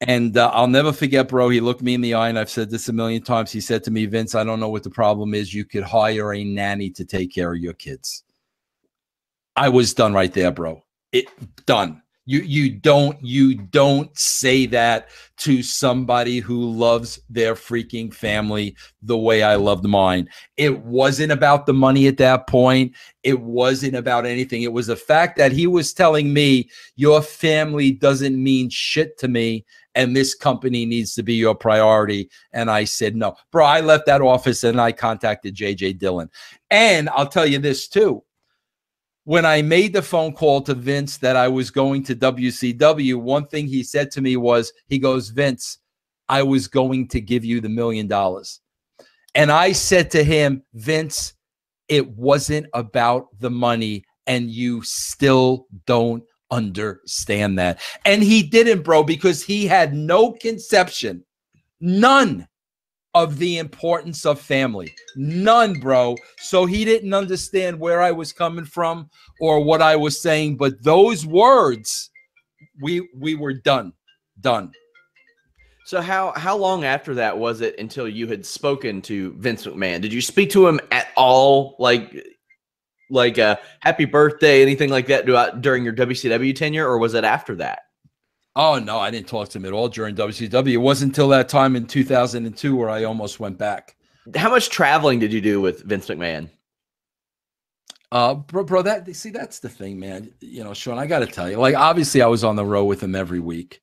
And I'll never forget, bro, he looked me in the eye, and I've said this a million times. He said to me, Vince, I don't know what the problem is. You could hire a nanny to take care of your kids. I was done right there, bro. Done. You don't say that to somebody who loves their freaking family the way I loved mine. It wasn't about the money at that point. It wasn't about anything. It was the fact that he was telling me, your family doesn't mean shit to me, and this company needs to be your priority. And I said, no. Bro, I left that office and I contacted J.J. Dillon. And I'll tell you this too. When I made the phone call to Vince that I was going to WCW, one thing he said to me was, he goes, Vince, I was going to give you the $1 million. And I said to him, Vince, it wasn't about the money, and you still don't understand that. And he didn't, bro, because he had no conception, none, of the importance of family. None, bro. So he didn't understand where I was coming from or what I was saying. But those words, we were done. So how long after that was it until you had spoken to Vince McMahon? Did you speak to him at all, like happy birthday, anything like that during your WCW tenure, or was it after that? Oh, no, I didn't talk to him at all during WCW. It wasn't until that time in 2002 where I almost went back. How much traveling did you do with Vince McMahon? Bro, that's the thing, man. You know, Sean, I got to tell you, like, obviously I was on the road with him every week.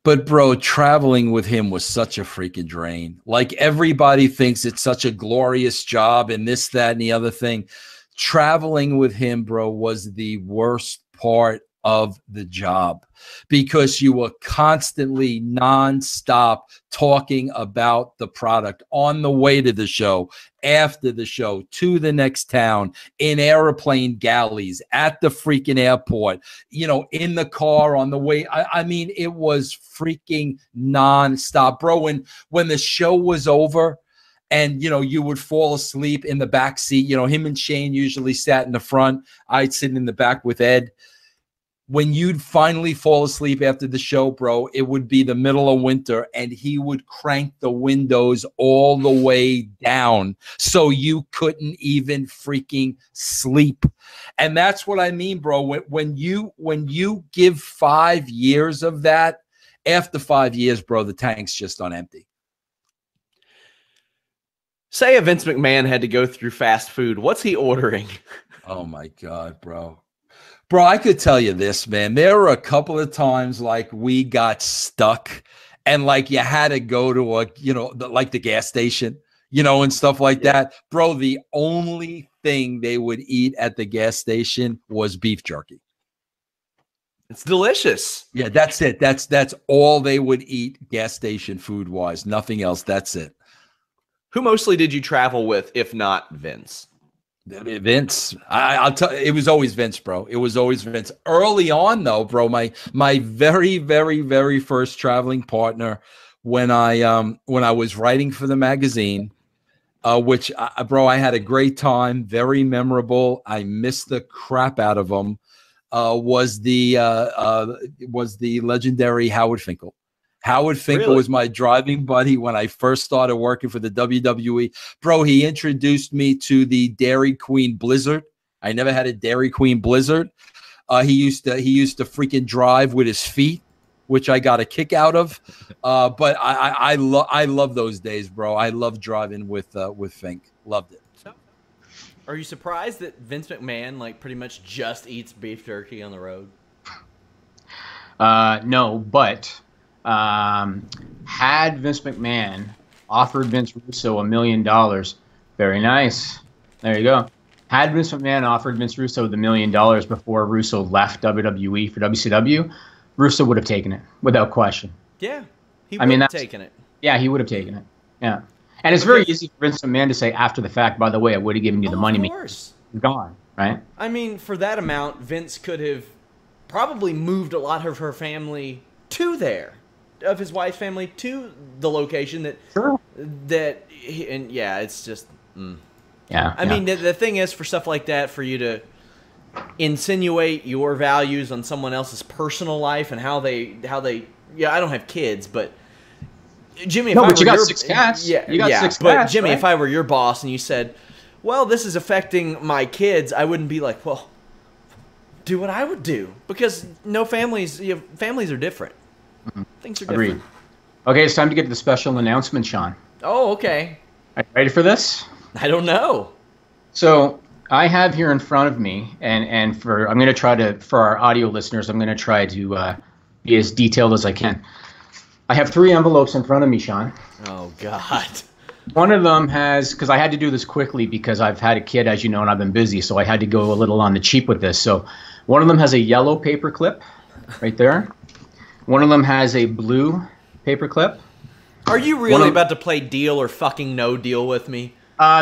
But, bro, traveling with him was such a freaking drain. Like, everybody thinks it's such a glorious job and this, that, and the other thing. Traveling with him, bro, was the worst part of the job because you were constantly nonstop talking about the product on the way to the show, after the show, to the next town, in airplane galleys, at the freaking airport, you know, in the car on the way. I mean, it was freaking nonstop, bro. When the show was over, and, you know, you would fall asleep in the back seat. You know, him and Shane usually sat in the front. I'd sit in the back with Ed. When you'd finally fall asleep after the show, bro, it would be the middle of winter, and he would crank the windows all the way down so you couldn't even freaking sleep. And that's what I mean, bro. When you give 5 years of that, after 5 years, bro, the tank's just on empty. Say a Vince McMahon had to go through fast food. What's he ordering? Oh, my God, bro. Bro, I could tell you this, man. There were a couple of times like we got stuck and like you had to go to a, you know, like the gas station, you know, and stuff like that. Bro, the only thing they would eat at the gas station was beef jerky. It's delicious. Yeah, that's it. That's all they would eat gas station food wise. Nothing else. That's it. Who mostly did you travel with, if not Vince? Vince. I'll tell you, it was always Vince, bro. It was always Vince. Early on, though, bro, my very, very, very first traveling partner when I was writing for the magazine, which, bro, I had a great time, very memorable. I missed the crap out of them. Was the legendary Howard Finkel. Howard Finkel was my driving buddy when I first started working for the WWE. Bro, he introduced me to the Dairy Queen Blizzard. I never had a Dairy Queen Blizzard. He used to freaking drive with his feet, which I got a kick out of. But I love those days, bro. I love driving with Fink. Loved it. Are you surprised that Vince McMahon like pretty much just eats beef jerky on the road? No, but had Vince McMahon offered Vince Russo $1 million, very nice. There you go. Had Vince McMahon offered Vince Russo the $1 million before Russo left WWE for WCW, Russo would have taken it without question. Yeah, he would have taken it. Yeah, he would have taken it. Yeah. And it's very easy for Vince McMahon to say after the fact, by the way, I would have given you the money. Of course. You're gone, right? I mean, for that amount, Vince could have probably moved a lot of her family to there, of his wife's family to the location that, it's just, Yeah. I mean, the thing is, for stuff like that, for you to insinuate your values on someone else's personal life and how they, I don't have kids, but Jimmy, if I but were you got 6 cats. Yeah, you got 6 but cats. Jimmy, right? if I were your boss and you said, well, this is affecting my kids, I wouldn't be like, well, do what I would do, because families are different. Mm-hmm. Things are different. Agreed. Okay, it's time to get to the special announcement, Sean. Oh, okay. Are you ready for this? I don't know. So I have here in front of me, and I'm going to try to, for our audio listeners, I'm going to try to be as detailed as I can. I have 3 envelopes in front of me, Sean. Oh, God. One of them has, because I had to do this quickly because I've had a kid, as you know, and I've been busy, so I had to go a little on the cheap with this. So one of them has a yellow paper clip right there. One of them has a blue paper clip. Are you really about to play deal or fucking no deal with me?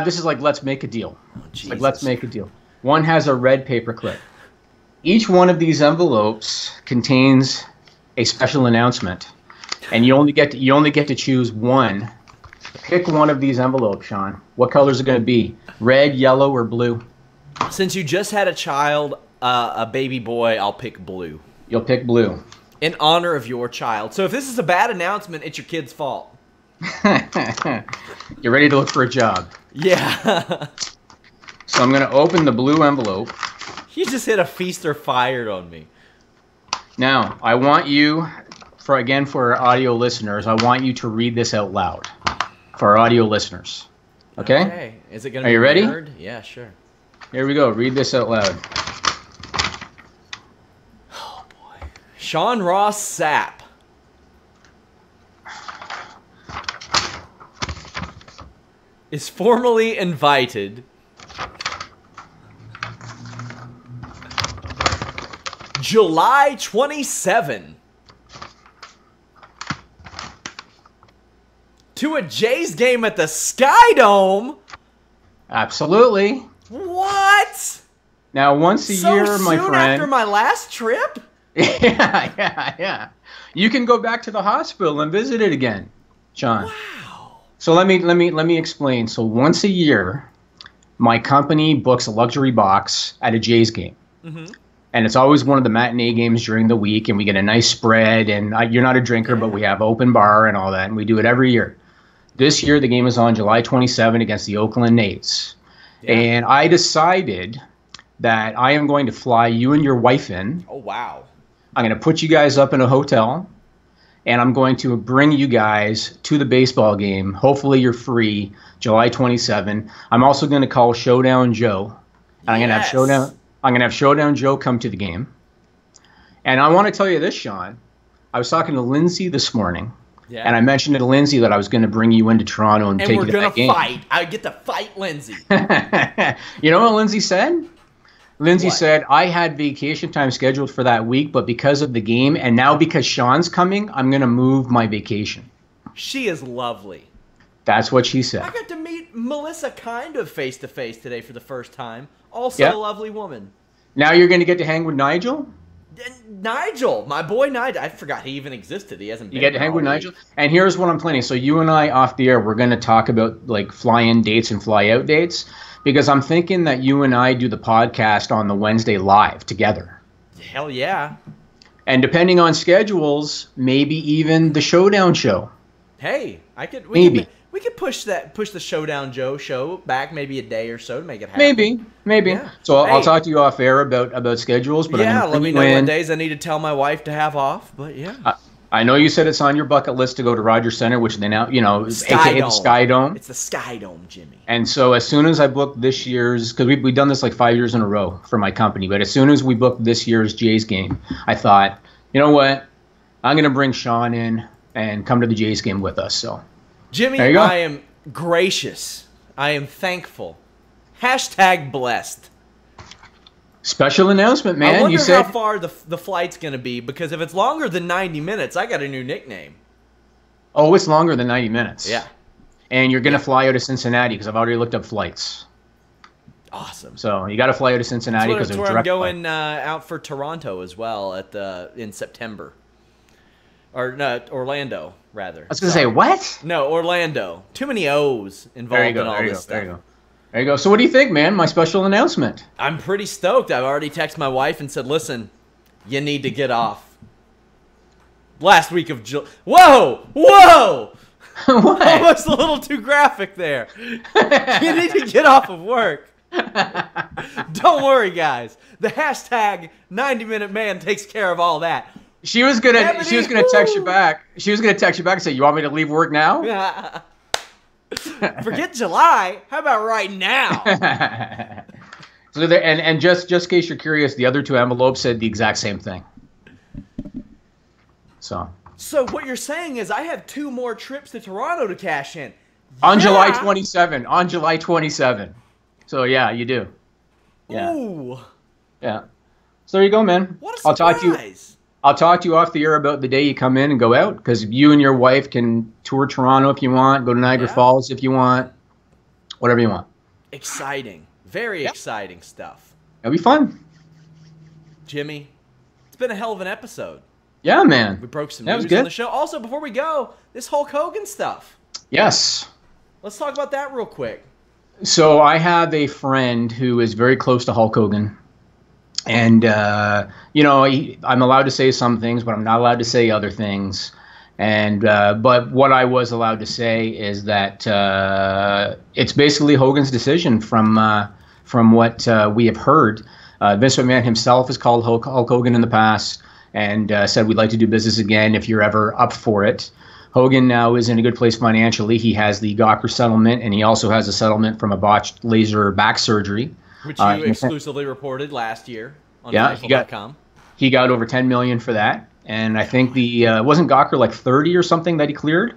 This is like let's make a deal. Oh, Jesus. Like let's make a deal. One has a red paper clip. Each one of these envelopes contains a special announcement, and you only get to choose one. Pick one of these envelopes, Sean. What color is it going to be? Red, yellow, or blue? Since you just had a child, a baby boy, I'll pick blue. You'll pick blue. In honor of your child. So if this is a bad announcement, it's your kid's fault. You're ready to look for a job. Yeah. So I'm going to open the blue envelope. You just hit a feast or fired on me. Now, I want you, for our audio listeners, I want you to read this out loud for our audio listeners. Okay? Okay. Is it going to be Are you ready? weird? Yeah, sure. Here we go. Read this out loud. Oh, boy. Sean Ross Sapp. Is formally invited July 27 to a Jays game at the Sky Dome. Absolutely. What? Now, once a year, my soon friend. after my last trip? Yeah. You can go back to the hospital and visit it again, John. Wow. So let me explain. So once a year, my company books a luxury box at a Jays game. Mm-hmm. And it's always one of the matinee games during the week, and we get a nice spread, and you're not a drinker, but we have open bar and all that, and we do it every year. This year, the game is on July 27 against the Oakland A's. Yeah. And I decided that I am going to fly you and your wife in. Oh, wow. I'm going to put you guys up in a hotel, and I'm going to bring you guys to the baseball game. Hopefully you're free July 27. I'm also going to call Showdown Joe. And I'm going to have Showdown Joe come to the game. And I want to tell you this, Sean. I was talking to Lindsay this morning. Yeah. And I mentioned to Lindsay that I was going to bring you into Toronto and take you to that game. And we're going to fight. I get to fight Lindsay. You know what Lindsay said? Lindsay said, I had vacation time scheduled for that week, but because of the game, and now because Sean's coming, I'm going to move my vacation. She is lovely. That's what she said. I got to meet Melissa kind of face-to-face today for the first time. Also a lovely woman. Now you're going to get to hang with Nigel? Nigel, my boy Nigel. I forgot he even existed. He hasn't been. You get to hang with Nigel? And here's what I'm planning. So you and I, off the air, we're going to talk about like fly-in dates and fly-out dates. Because I'm thinking that you and I do the podcast on the Wednesday live together. Hell yeah. And depending on schedules, maybe even the Showdown show. Hey, we could push the Showdown Joe show back maybe a day or so to make it happen. Maybe. Yeah. So I'll talk to you off air about schedules. But yeah, let me know what days I need to tell my wife to have off. But yeah. I know you said it's on your bucket list to go to Rogers Center, which they now, aka the Sky Dome. It's the Sky Dome, Jimmy. And so as soon as I book this year's, because we've done this like 5 years in a row for my company, but as soon as we booked this year's Jays game, I thought, you know what? I'm going to bring Sean in and come to the Jays game with us. So, Jimmy, I am gracious. I am thankful. # blessed. Special announcement, man. I wonder how far the flight's going to be, because if it's longer than 90 minutes, I got a new nickname. Oh, it's longer than 90 minutes. Yeah. And you're going to fly out of Cincinnati, because I've already looked up flights. Awesome. So you got to fly out of Cincinnati because that's where I'm going out for Toronto as well in September. Or no, Orlando, rather. I was going to say, what? No, Orlando. Too many O's involved in all this stuff. There you go. So what do you think, man? My special announcement. I'm pretty stoked. I've already texted my wife and said, listen, you need to get off. Last week of July. Whoa! What? Almost a little too graphic there. You need to get off of work. Don't worry, guys. The # 90-minute man takes care of all that. She was gonna text you back. She was gonna text you back and say, "You want me to leave work now?" Forget July. How about right now? So there, and just in case you're curious, the other two envelopes said the exact same thing. So what you're saying is I have 2 more trips to Toronto to cash in. On July 27. On July 27. So yeah, you do. Yeah. Ooh. Yeah. So there you go, man. What a surprise. I'll talk to you off the air about the day you come in and go out, because you and your wife can tour Toronto if you want, go to Niagara Falls if you want, whatever you want. Exciting. Very exciting stuff. It'll be fun. Jimmy, it's been a hell of an episode. Yeah, man. We broke some That was news good. on the show. Also, before we go, this Hulk Hogan stuff. Yes. Let's talk about that real quick. So I have a friend who is very close to Hulk Hogan. And, you know, I'm allowed to say some things, but I'm not allowed to say other things. And but what I was allowed to say is that it's basically Hogan's decision from what we have heard. Vince McMahon himself has called Hulk Hogan in the past and said, we'd like to do business again if you're ever up for it. Hogan now is in a good place financially. He has the Gawker settlement, and he also has a settlement from a botched laser back surgery. Which you exclusively reported last year on Fightful.com. He got over $10 million for that. And I think wasn't Gawker like 30 or something that he cleared?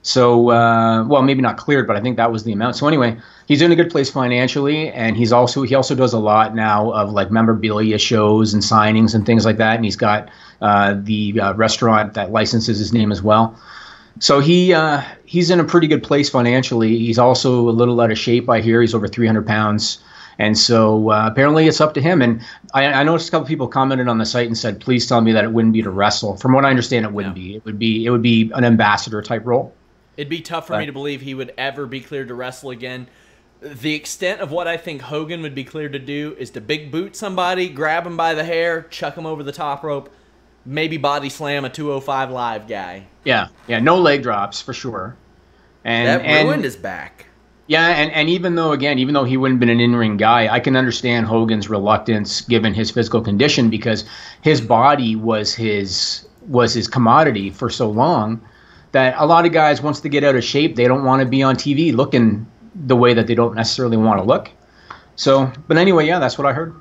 So, well, maybe not cleared, but I think that was the amount. So anyway, he's in a good place financially, and he also does a lot now of like memorabilia shows and signings and things like that. And he's got the restaurant that licenses his name as well. So he's in a pretty good place financially. He's also a little out of shape, I hear. He's over 300 pounds. And so apparently it's up to him. And I noticed a couple people commented on the site and said, please tell me that it wouldn't be to wrestle. From what I understand, it wouldn't be. It would be an ambassador type role. It'd be tough for me to believe he would ever be cleared to wrestle again. The extent of what I think Hogan would be cleared to do is to big boot somebody, grab him by the hair, chuck him over the top rope, maybe body slam a 205 Live guy. Yeah, no leg drops for sure. And that ruined his back. Yeah, and even though he wouldn't have been an in-ring guy, I can understand Hogan's reluctance given his physical condition because his body was his commodity for so long that a lot of guys, once they get out of shape, they don't want to be on TV looking the way that they don't necessarily want to look. So, but anyway, yeah, that's what I heard.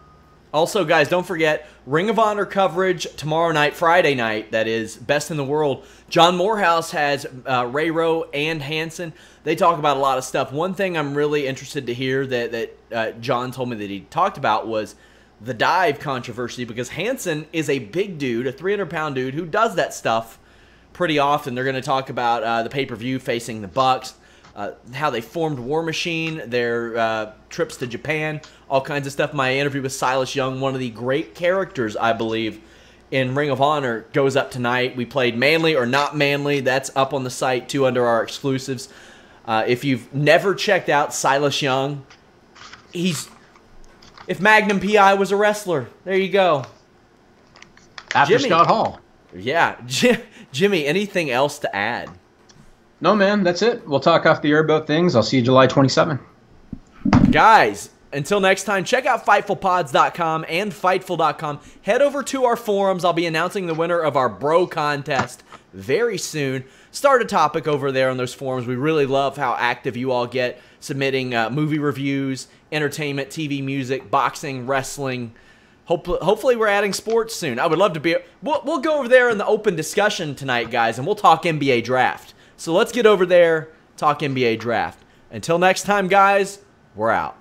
Also, guys, don't forget, Ring of Honor coverage tomorrow night, Friday night, that is, Best in the World. John Morehouse has Rayro and Hansen. They talk about a lot of stuff. One thing I'm really interested to hear that John told me that he talked about was the dive controversy, because Hansen is a big dude, a 300-pound dude who does that stuff pretty often. They're going to talk about the pay-per-view facing the Bucks, how they formed War Machine, their trips to Japan, all kinds of stuff. My interview with Silas Young, one of the great characters, I believe, in Ring of Honor, goes up tonight. We played Manly or Not Manly. That's up on the site, too, under our exclusives. If you've never checked out Silas Young, if Magnum P.I. was a wrestler, there you go. After Jimmy. Scott Hall. Yeah. Jimmy, anything else to add? No, man, that's it. We'll talk off the air about things. I'll see you July 27. Guys, until next time, check out FightfulPods.com and Fightful.com. Head over to our forums. I'll be announcing the winner of our Bro Contest very soon. Start a topic over there on those forums. We really love how active you all get, submitting movie reviews, entertainment, TV, music, boxing, wrestling. Hopefully we're adding sports soon. I would love to be... We'll go over there in the open discussion tonight, guys, and we'll talk NBA draft. So let's get over there, talk NBA draft. Until next time, guys, we're out.